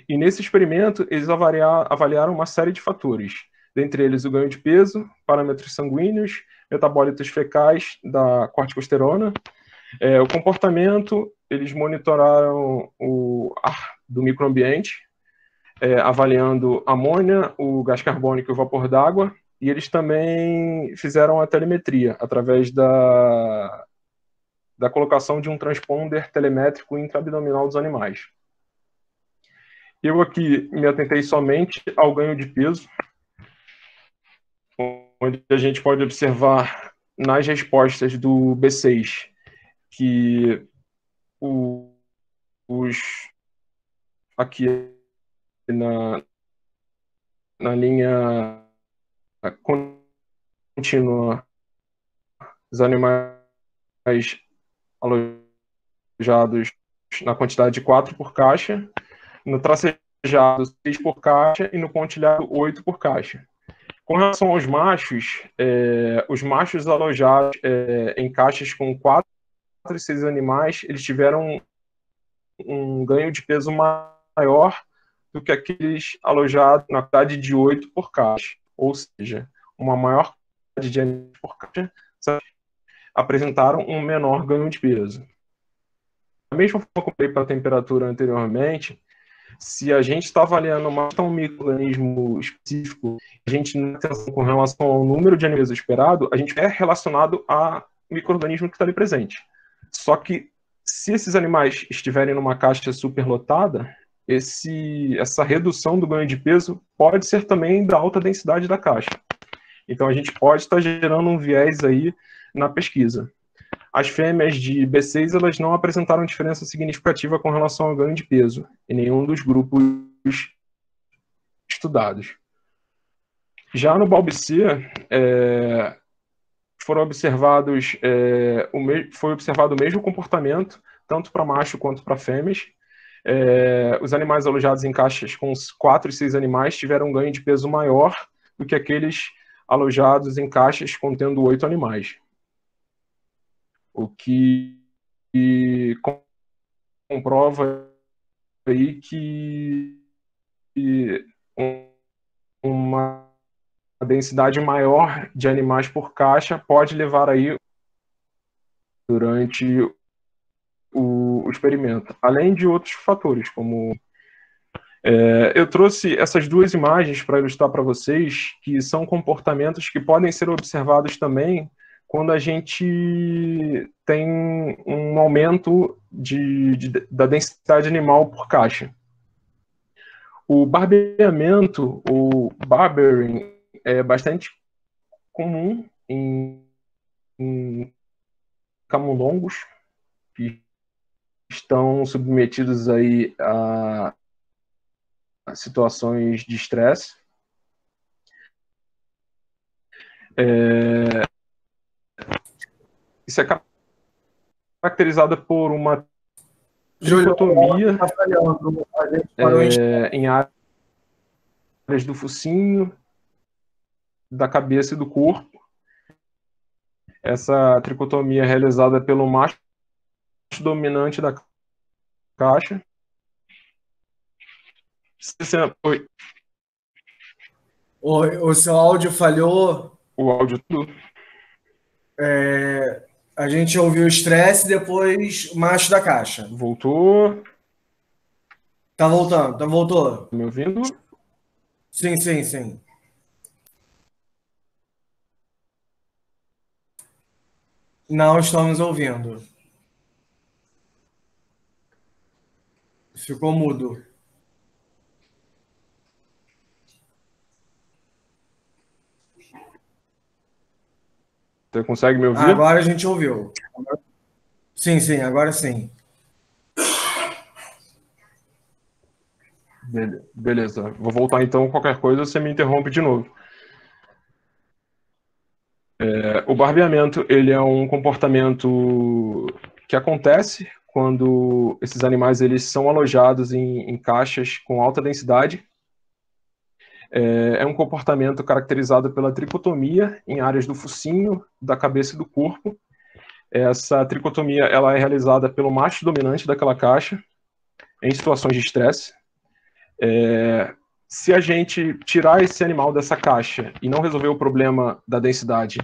E nesse experimento, eles avaliaram uma série de fatores, dentre eles o ganho de peso, parâmetros sanguíneos, metabólitos fecais da corticosterona, o comportamento, eles monitoraram o ar do microambiente, avaliando amônia, o gás carbônico e o vapor d'água, e eles também fizeram a telemetria através da colocação de um transponder telemétrico intraabdominal dos animais. Eu aqui me atentei somente ao ganho de peso, onde a gente pode observar nas respostas do B6 que aqui na linha contínua, os animais alojados na quantidade de 4 por caixa, no tracejado 6 por caixa e no pontilhado 8 por caixa. Com relação aos machos, os machos alojados em caixas com 4 e 6 animais, eles tiveram um ganho de peso maior do que aqueles alojados na quantidade de 8 por caixa. Ou seja, uma maior quantidade de animais por caixa apresentaram um menor ganho de peso. Da mesma forma que eu falei para a temperatura anteriormente, se a gente está avaliando mais um microorganismo específico, a gente não tem atenção com relação ao número de animais esperado, a gente é relacionado a microorganismo que está ali presente. Só que se esses animais estiverem numa caixa superlotada, essa redução do ganho de peso pode ser também da alta densidade da caixa. Então a gente pode estar gerando um viés aí na pesquisa. As fêmeas de B6 elas não apresentaram diferença significativa com relação ao ganho de peso em nenhum dos grupos estudados. Já no BALB-C, foi observado o mesmo comportamento, tanto para macho quanto para fêmeas. Os animais alojados em caixas com 4 e 6 animais tiveram um ganho de peso maior do que aqueles alojados em caixas contendo 8 animais. O que comprova aí que uma densidade maior de animais por caixa pode levar aí durante o experimento, além de outros fatores, como eu trouxe essas duas imagens para ilustrar para vocês que são comportamentos que podem ser observados também quando a gente tem um aumento da densidade animal por caixa. O barbeamento, o barbering, é bastante comum em camundongos que estão submetidos aí a situações de estresse. Isso é caracterizado por uma tricotomia em áreas do focinho, da cabeça e do corpo. Essa tricotomia é realizada pelo macho dominante da caixa. Oi. O seu áudio falhou. O áudio tudo. A gente ouviu o estresse, depois macho da caixa. Voltou. Tá voltando, voltou. Tá me ouvindo? Sim, sim, sim. Não estamos ouvindo. Ficou mudo. Você consegue me ouvir? Agora a gente ouviu. Sim, sim, agora sim. Beleza. Vou voltar então. Qualquer coisa você me interrompe de novo. O barbeamento ele é um comportamento que acontece quando esses animais eles são alojados em caixas com alta densidade. É um comportamento caracterizado pela tricotomia em áreas do focinho, da cabeça e do corpo. Essa tricotomia ela é realizada pelo macho dominante daquela caixa em situações de estresse. Se a gente tirar esse animal dessa caixa e não resolver o problema da densidade,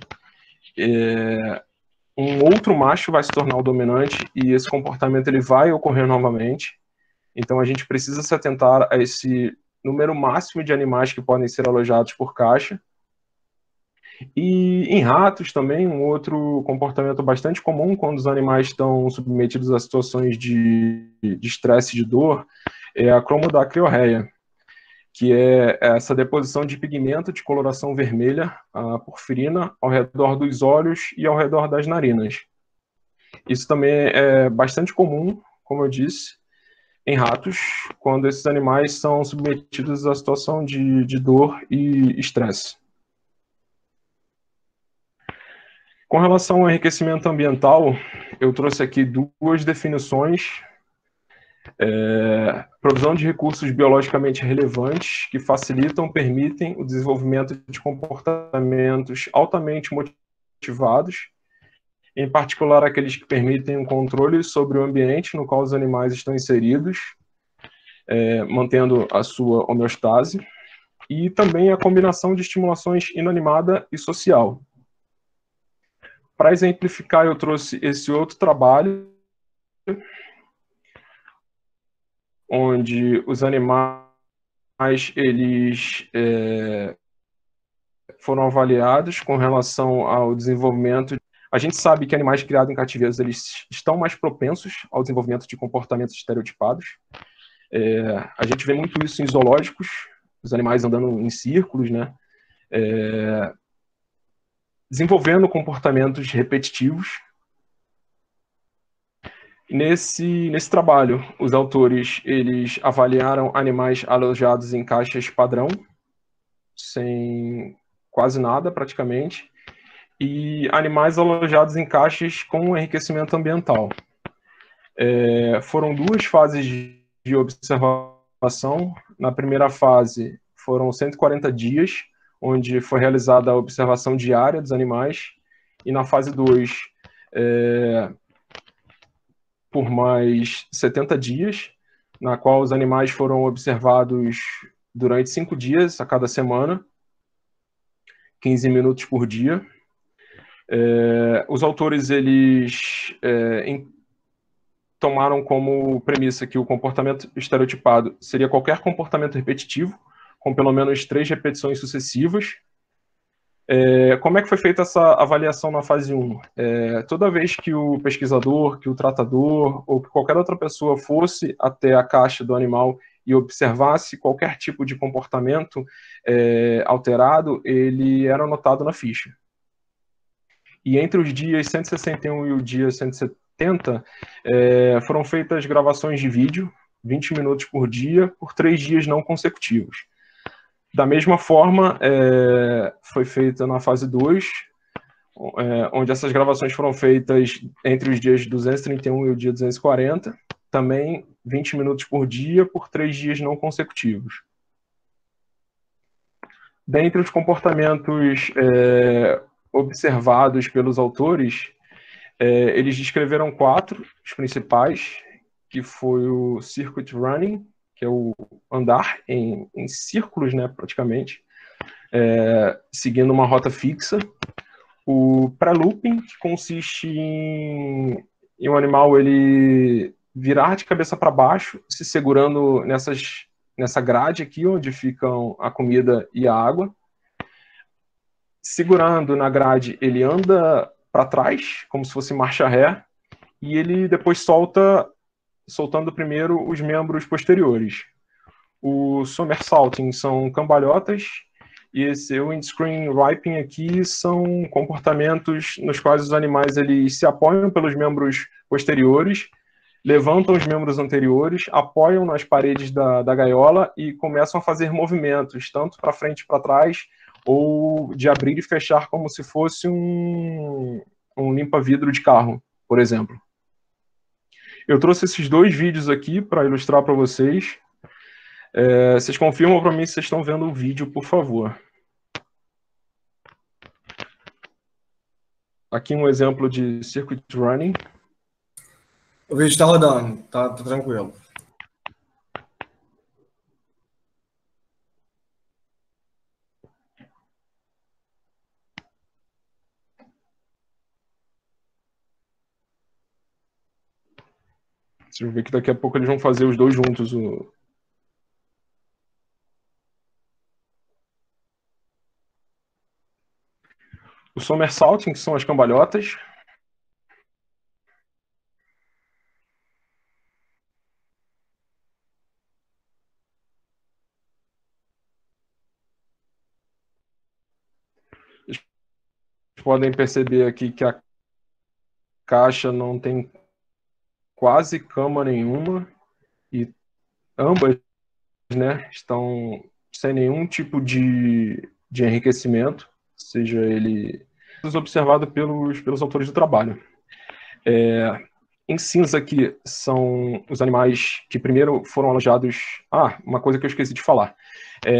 um outro macho vai se tornar o dominante e esse comportamento ele vai ocorrer novamente. Então a gente precisa se atentar a esse número máximo de animais que podem ser alojados por caixa. E em ratos também, um outro comportamento bastante comum quando os animais estão submetidos a situações de estresse e de dor é a cromodacriorreia, que é essa deposição de pigmento de coloração vermelha, a porfirina, ao redor dos olhos e ao redor das narinas. Isso também é bastante comum, como eu disse, em ratos, quando esses animais são submetidos à situação de dor e estresse. Com relação ao enriquecimento ambiental, eu trouxe aqui duas definições. Provisão de recursos biologicamente relevantes que facilitam, permitem o desenvolvimento de comportamentos altamente motivados, em particular aqueles que permitem um controle sobre o ambiente no qual os animais estão inseridos. mantendo a sua homeostase, e também a combinação de estimulações inanimada e social. Para exemplificar, eu trouxe esse outro trabalho, onde os animais eles foram avaliados com relação ao desenvolvimento. A gente sabe que animais criados em cativeiros eles estão mais propensos ao desenvolvimento de comportamentos estereotipados. A gente vê muito isso em zoológicos, os animais andando em círculos, né? Desenvolvendo comportamentos repetitivos. Nesse trabalho, os autores eles avaliaram animais alojados em caixas padrão, sem quase nada praticamente, e animais alojados em caixas com enriquecimento ambiental. Foram 2 fases de observação. Na primeira fase foram 140 dias, onde foi realizada a observação diária dos animais, e na fase 2, por mais 70 dias, na qual os animais foram observados durante 5 dias a cada semana, 15 minutos por dia. Os autores eles tomaram como premissa que o comportamento estereotipado seria qualquer comportamento repetitivo, com pelo menos 3 repetições sucessivas. Como é que foi feita essa avaliação na fase 1? Toda vez que o pesquisador, que o tratador ou que qualquer outra pessoa fosse até a caixa do animal e observasse qualquer tipo de comportamento alterado, ele era anotado na ficha. E entre os dias 161 e o dia 170, foram feitas gravações de vídeo, 20 minutos por dia, por 3 dias não consecutivos. Da mesma forma, foi feita na fase 2, onde essas gravações foram feitas entre os dias 231 e o dia 240, também 20 minutos por dia, por 3 dias não consecutivos. Dentre os comportamentos observados pelos autores, eles descreveram 4, os principais, que foi o circuit running, que é o andar em círculos, né, praticamente, seguindo uma rota fixa. O pré-looping, que consiste em um animal ele virar de cabeça para baixo, se segurando nessa grade aqui, onde ficam a comida e a água. Segurando na grade, ele anda para trás, como se fosse marcha ré, e ele depois soltando primeiro os membros posteriores. O somersaulting são cambalhotas, e esse windscreen wiping aqui são comportamentos nos quais os animais eles se apoiam pelos membros posteriores, levantam os membros anteriores, apoiam nas paredes da gaiola e começam a fazer movimentos, tanto para frente e para trás, ou de abrir e fechar como se fosse um limpa-vidro de carro, por exemplo. Eu trouxe esses 2 vídeos aqui para ilustrar para vocês. Vocês confirmam para mim se vocês estão vendo o vídeo, por favor. Aqui um exemplo de circuit running. O vídeo está rodando, tá tranquilo. Vocês vão ver que daqui a pouco eles vão fazer os 2 juntos. O somersaulting, que são as cambalhotas. Vocês podem perceber aqui que a caixa não tem quase cama nenhuma e ambas, né, estão sem nenhum tipo de enriquecimento, seja ele observado pelos autores do trabalho. Em cinza aqui são os animais que primeiro foram alojados. Uma coisa que eu esqueci de falar.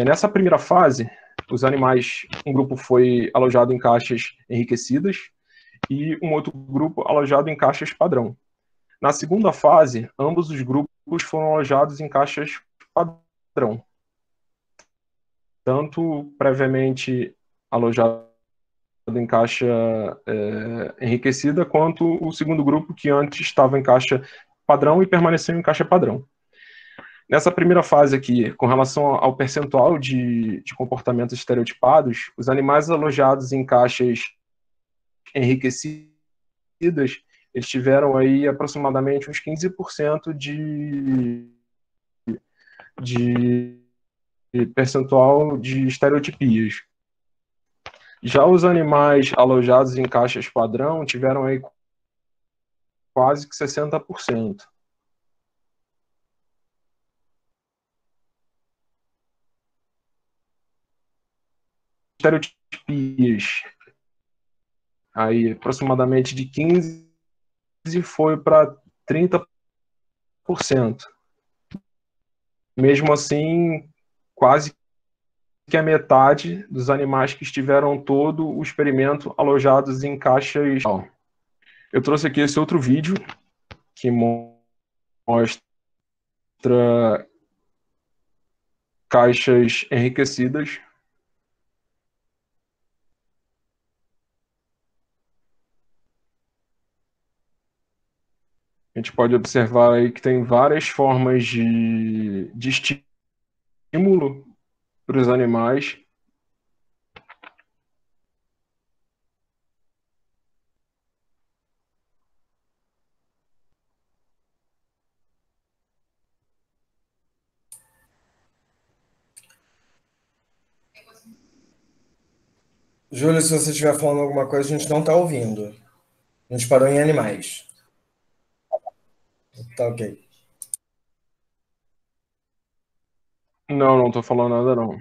Nessa primeira fase, os animais, um grupo foi alojado em caixas enriquecidas e um outro grupo alojado em caixas padrão. Na segunda fase, ambos os grupos foram alojados em caixas padrão, tanto previamente alojado em caixa enriquecida, quanto o segundo grupo que antes estava em caixa padrão e permaneceu em caixa padrão. Nessa primeira fase aqui, com relação ao percentual de comportamentos estereotipados, os animais alojados em caixas enriquecidas, eles tiveram aí aproximadamente uns 15% de percentual de estereotipias. Já os animais alojados em caixas padrão tiveram aí quase que 60%. Estereotipias, aí aproximadamente de 15% foi para 30%. Mesmo assim, quase que a metade dos animais que estiveram todo o experimento alojados em caixas. Eu trouxe aqui esse outro vídeo que mostra caixas enriquecidas. A gente pode observar aí que tem várias formas de estímulo para os animais. Júlio, se você estiver falando alguma coisa, a gente não está ouvindo. A gente parou em animais. Tá ok. Não estou falando nada, não.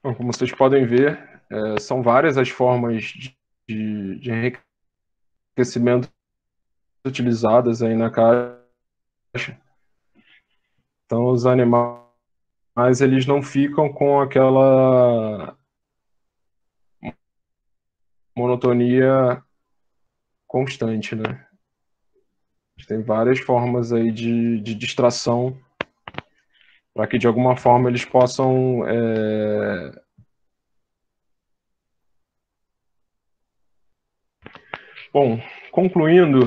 Bom, como vocês podem ver, são várias as formas de enriquecimento utilizadas aí na caixa. Então, os animais, eles não ficam com aquela monotonia constante, né? Tem várias formas aí de distração para que, de alguma forma, eles possam Bom, concluindo,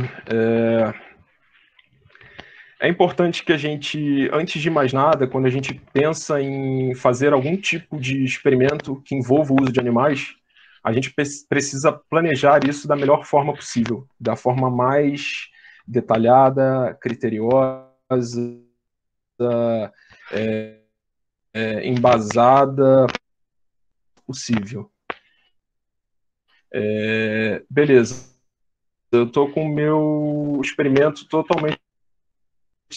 é importante que a gente, antes de mais nada, quando a gente pensa em fazer algum tipo de experimento que envolva o uso de animais, a gente precisa planejar isso da melhor forma possível, da forma mais detalhada, criteriosa, embasada possível. Beleza. Eu estou com o meu experimento totalmente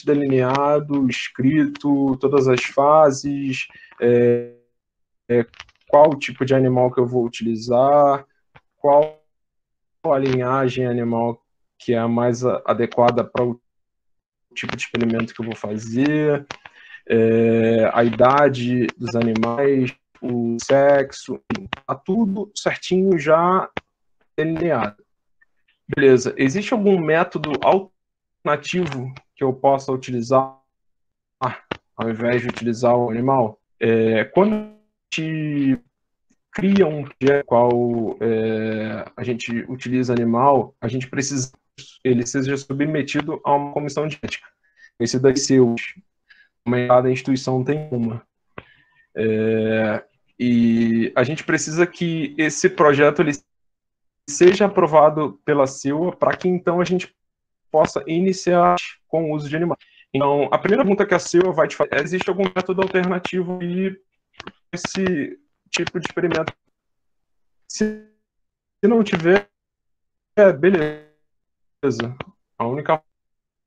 delineado, escrito, todas as fases, qual o tipo de animal que eu vou utilizar, qual a linhagem animal que é a mais adequada para o tipo de experimento que eu vou fazer, a idade dos animais, o sexo, tá tudo certinho já delineado. Beleza, existe algum método alternativo que eu possa utilizar ao invés de utilizar o animal? Quando a gente cria um projeto qual a gente utiliza animal, a gente precisa que ele seja submetido a uma comissão de ética. Esse das seus, cada instituição tem uma. E a gente precisa que esse projeto ele seja aprovado pela CEUA para que então a gente possa iniciar com o uso de animais. Então, a primeira pergunta que a Silva vai te fazer é: existe algum método alternativo e esse tipo de experimento? Se não tiver, beleza. A única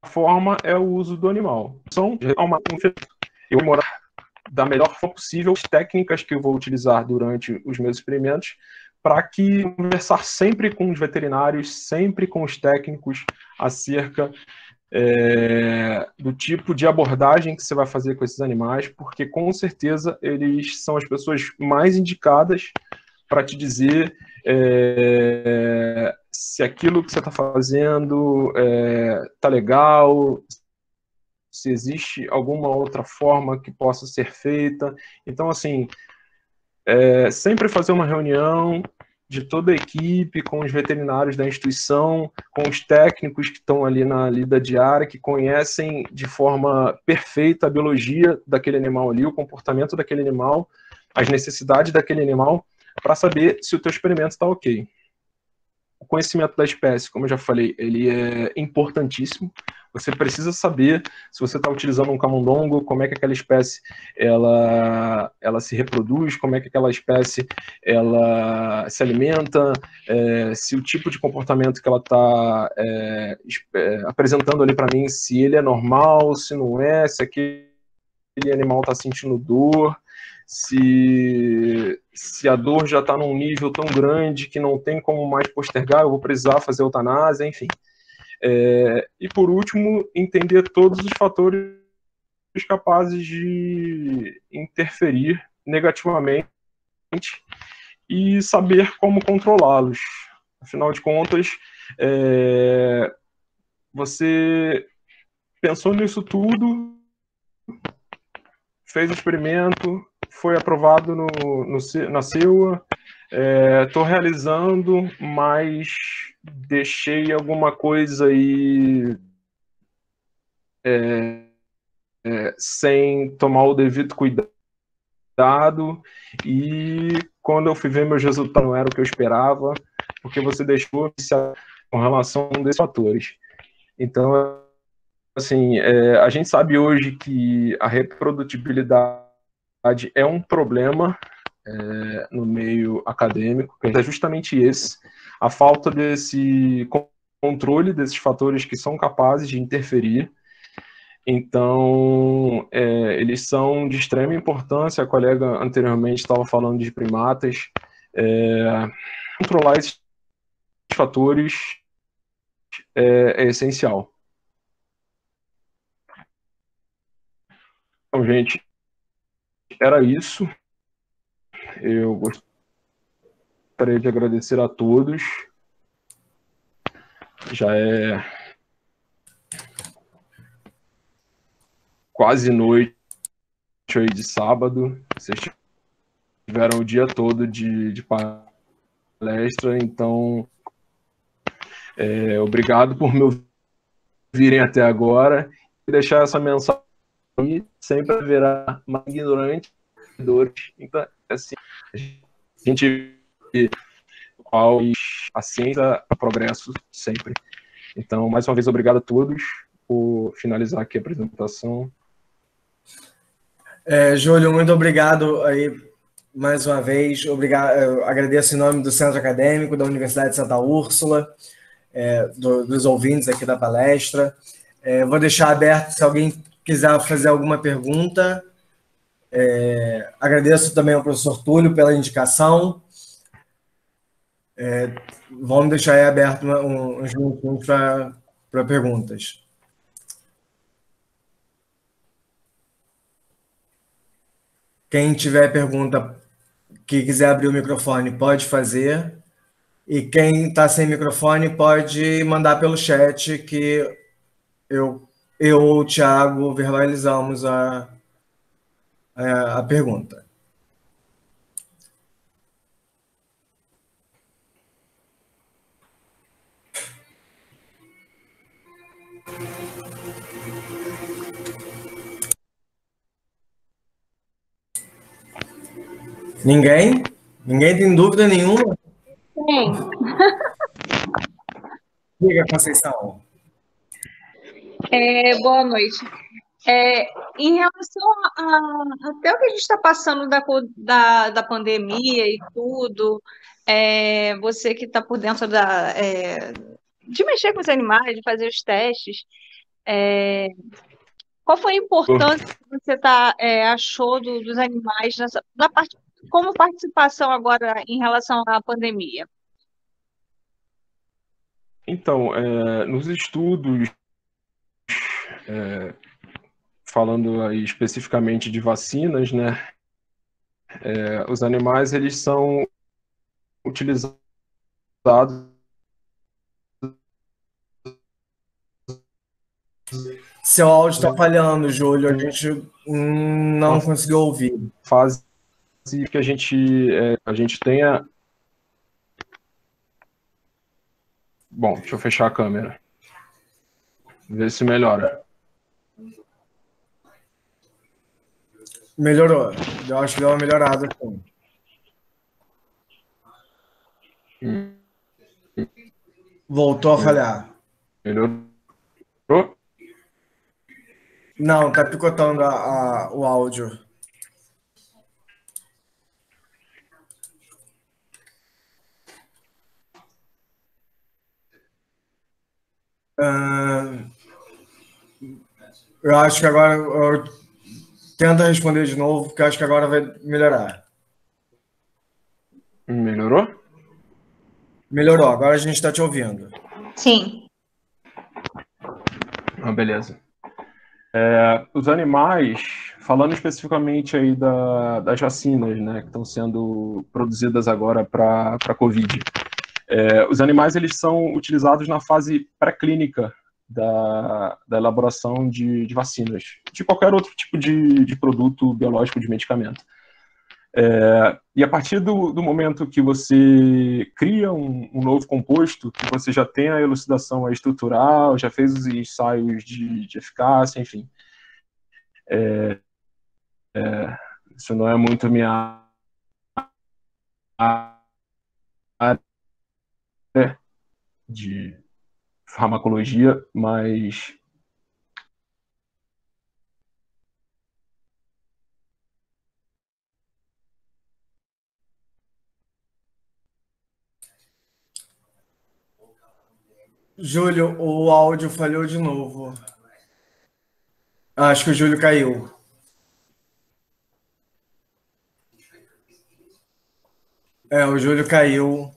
forma é o uso do animal. Eu vou morar da melhor forma possível as técnicas que eu vou utilizar durante os meus experimentos, para que conversar sempre com os veterinários, sempre com os técnicos acerca do tipo de abordagem que você vai fazer com esses animais, porque com certeza eles são as pessoas mais indicadas para te dizer se aquilo que você está fazendo está legal, se existe alguma outra forma que possa ser feita. Então, assim, sempre fazer uma reunião de toda a equipe, com os veterinários da instituição, com os técnicos que estão ali na lida diária, que conhecem de forma perfeita a biologia daquele animal ali, o comportamento daquele animal, as necessidades daquele animal, para saber se o teu experimento está ok. O conhecimento da espécie, como eu já falei, ele é importantíssimo. Você precisa saber se você está utilizando um camundongo, como é que aquela espécie ela se reproduz, como é que aquela espécie ela se alimenta, se o tipo de comportamento que ela está apresentando ali para mim, se ele é normal, se não é, se aquele animal está sentindo dor, se a dor já está num nível tão grande que não tem como mais postergar, eu vou precisar fazer eutanásia, enfim. E por último, entender todos os fatores capazes de interferir negativamente e saber como controlá-los. Afinal de contas, você pensou nisso tudo, fez o experimento, foi aprovado na CEUA, estou realizando, mas deixei alguma coisa aí sem tomar o devido cuidado, e quando eu fui ver meus resultados não era o que eu esperava, porque você deixou com relação a um desses fatores. Então, assim, a gente sabe hoje que a reprodutibilidade é um problema no meio acadêmico, que é justamente esse, a falta desse controle desses fatores que são capazes de interferir. Então, eles são de extrema importância. A colega anteriormente estava falando de primatas. Controlar esses fatores é essencial. Então, gente, era isso. Eu gostaria de agradecer a todos. Já é quase noite aí de sábado. Vocês tiveram o dia todo de palestra, então obrigado por me ouvirem até agora e deixar essa mensagem aí, sempre haverá mais ignorantes. Então, assim, a gente a ciência, o progresso sempre. Então, mais uma vez, obrigado a todos por finalizar aqui a apresentação. Júlio, muito obrigado aí mais uma vez. Obrigado, agradeço em nome do Centro Acadêmico da Universidade de Santa Úrsula, dos ouvintes aqui da palestra. Vou deixar aberto se alguém quiser fazer alguma pergunta. Agradeço também ao professor Túlio pela indicação. Vamos deixar aí aberto uns minutinhos para perguntas. Quem tiver pergunta, que quiser abrir o microfone, pode fazer. E quem está sem microfone pode mandar pelo chat, que eu ou o Thiago verbalizamos a pergunta. Ninguém? Ninguém tem dúvida nenhuma? Tem. Diga, Conceição. Boa noite. Em relação até o que a gente está passando da pandemia e tudo, você que está por dentro de mexer com os animais, de fazer os testes, qual foi a importância que você achou dos animais como participação agora em relação à pandemia? Então, nos estudos, falando aí especificamente de vacinas, né, os animais eles são utilizados. Seu áudio está falhando, Júlio. A gente não conseguiu ouvir. Fase que a gente tenha. Bom, deixa eu fechar a câmera. Ver se melhora. Melhorou. Eu acho que deu uma melhorada. Voltou a falhar. Melhorou? Não, tá picotando o áudio. Eu acho que agora tenta responder de novo, porque eu acho que agora vai melhorar. Melhorou? Melhorou, agora a gente está te ouvindo. Sim. Beleza. Os animais, falando especificamente aí das vacinas, né, que estão sendo produzidas agora para a Covid, os animais eles são utilizados na fase pré-clínica da elaboração de vacinas, de qualquer outro tipo de produto biológico, de medicamento. E a partir do momento que você cria um novo composto, que você já tem a elucidação estrutural, já fez os ensaios de eficácia, enfim. Isso não é muito minha área de farmacologia, mas Júlio, o áudio falhou de novo. Acho que o Júlio caiu. O Júlio caiu.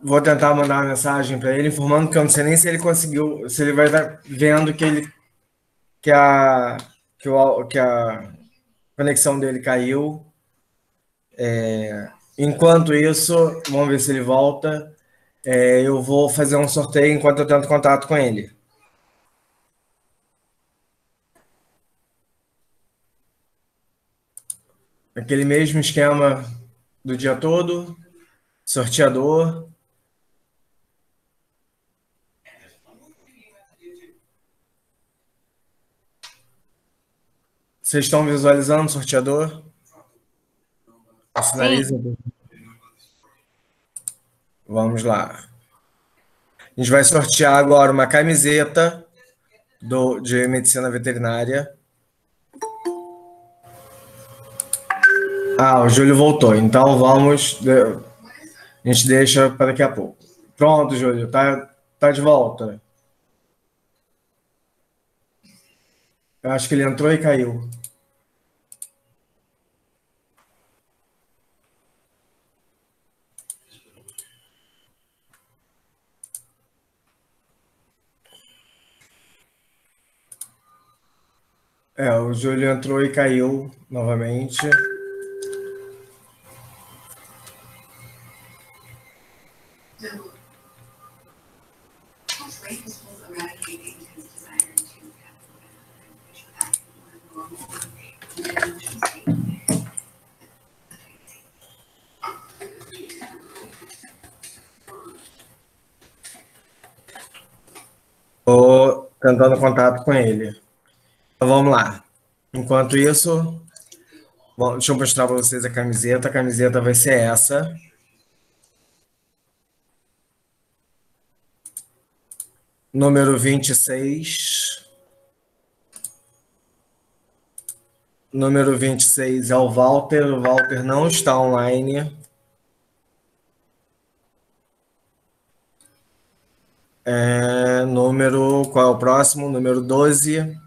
Vou tentar mandar uma mensagem para ele informando que eu não sei nem se ele conseguiu, se ele vai estar vendo que a conexão dele caiu. Enquanto isso, vamos ver se ele volta. Eu vou fazer um sorteio enquanto eu tento contato com ele. Aquele mesmo esquema do dia todo, sorteador. Vocês estão visualizando o sorteador? Sim. Vamos lá. A gente vai sortear agora uma camiseta de medicina veterinária. O Júlio voltou, então vamos. A gente deixa para daqui a pouco. Pronto, Júlio, tá de volta. Eu acho que ele entrou e caiu. O Júlio entrou e caiu novamente. Estou tentando contato com ele. Então vamos lá. Enquanto isso, deixa eu mostrar para vocês a camiseta. A camiseta vai ser essa. Número 26. Número 26 é o Walter. O Walter não está online. Qual é o próximo? Número 12.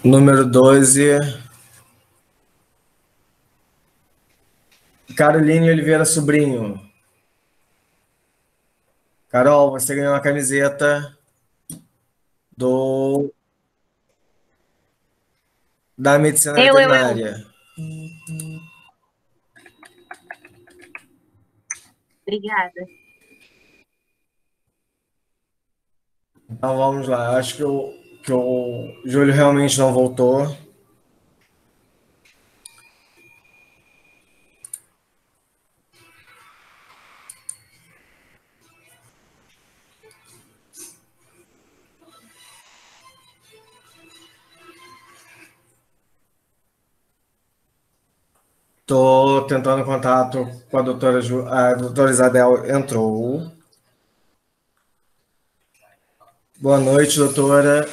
Número 12. Caroline Oliveira Sobrinho. Carol, você ganhou uma camiseta da medicina veterinária. Obrigada. Então vamos lá. Acho que o Júlio realmente não voltou. Estou tentando contato com a doutora Isabel entrou. Boa noite, doutora.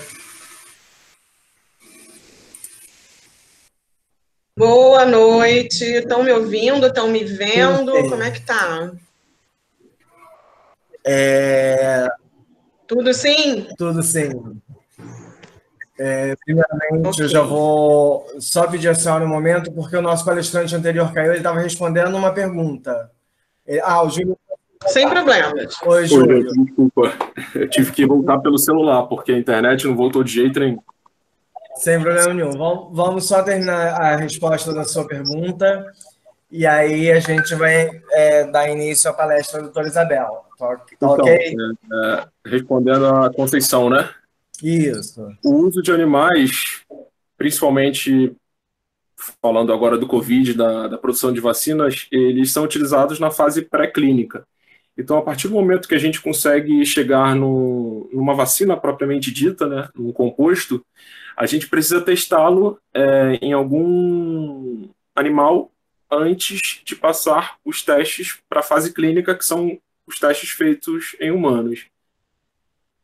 Boa noite. Estão me ouvindo? Estão me vendo? Sim. Como é que tá? Tudo sim? Tudo sim. Primeiramente, okay. Eu já vou só pedir a senhora um momento, porque o nosso palestrante anterior caiu, ele estava respondendo uma pergunta. O Júlio... Sem problemas. Oi, Júlio. Desculpa, eu tive que voltar pelo celular, porque a internet não voltou de jeito nenhum. Sem problema nenhum. Vamos só terminar a resposta da sua pergunta, e aí a gente vai dar início à palestra da doutora Isabel. Tá então, ok? Respondendo a Conceição, né? Isso. O uso de animais, principalmente falando agora do Covid, da produção de vacinas, eles são utilizados na fase pré-clínica. Então, a partir do momento que a gente consegue chegar numa vacina propriamente dita, né, num composto, a gente precisa testá-lo em algum animal antes de passar os testes para a fase clínica, que são os testes feitos em humanos.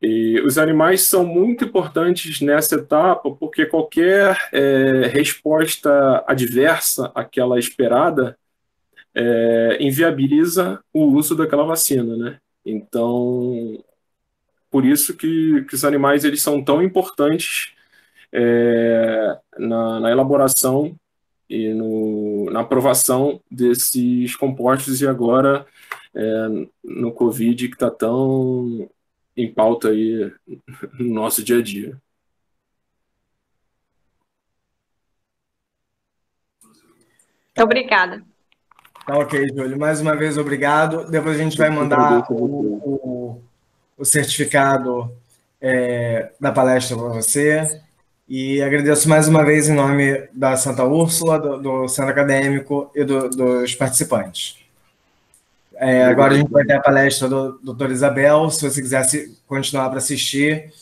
E os animais são muito importantes nessa etapa, porque qualquer resposta adversa àquela esperada inviabiliza o uso daquela vacina, né? Então, por isso que os animais eles são tão importantes na elaboração e na aprovação desses compostos, e agora no Covid, que está tão em pauta aí no nosso dia a dia. Obrigada. Tá ok, Júlio. Mais uma vez, obrigado. Depois a gente vai mandar o certificado da palestra para você. E agradeço mais uma vez em nome da Santa Úrsula, do Centro Acadêmico e dos participantes. Agora a gente vai ter a palestra do doutor Isabel. Se você quiser continuar para assistir,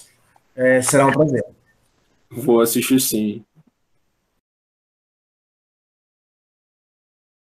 será um prazer. Vou assistir sim.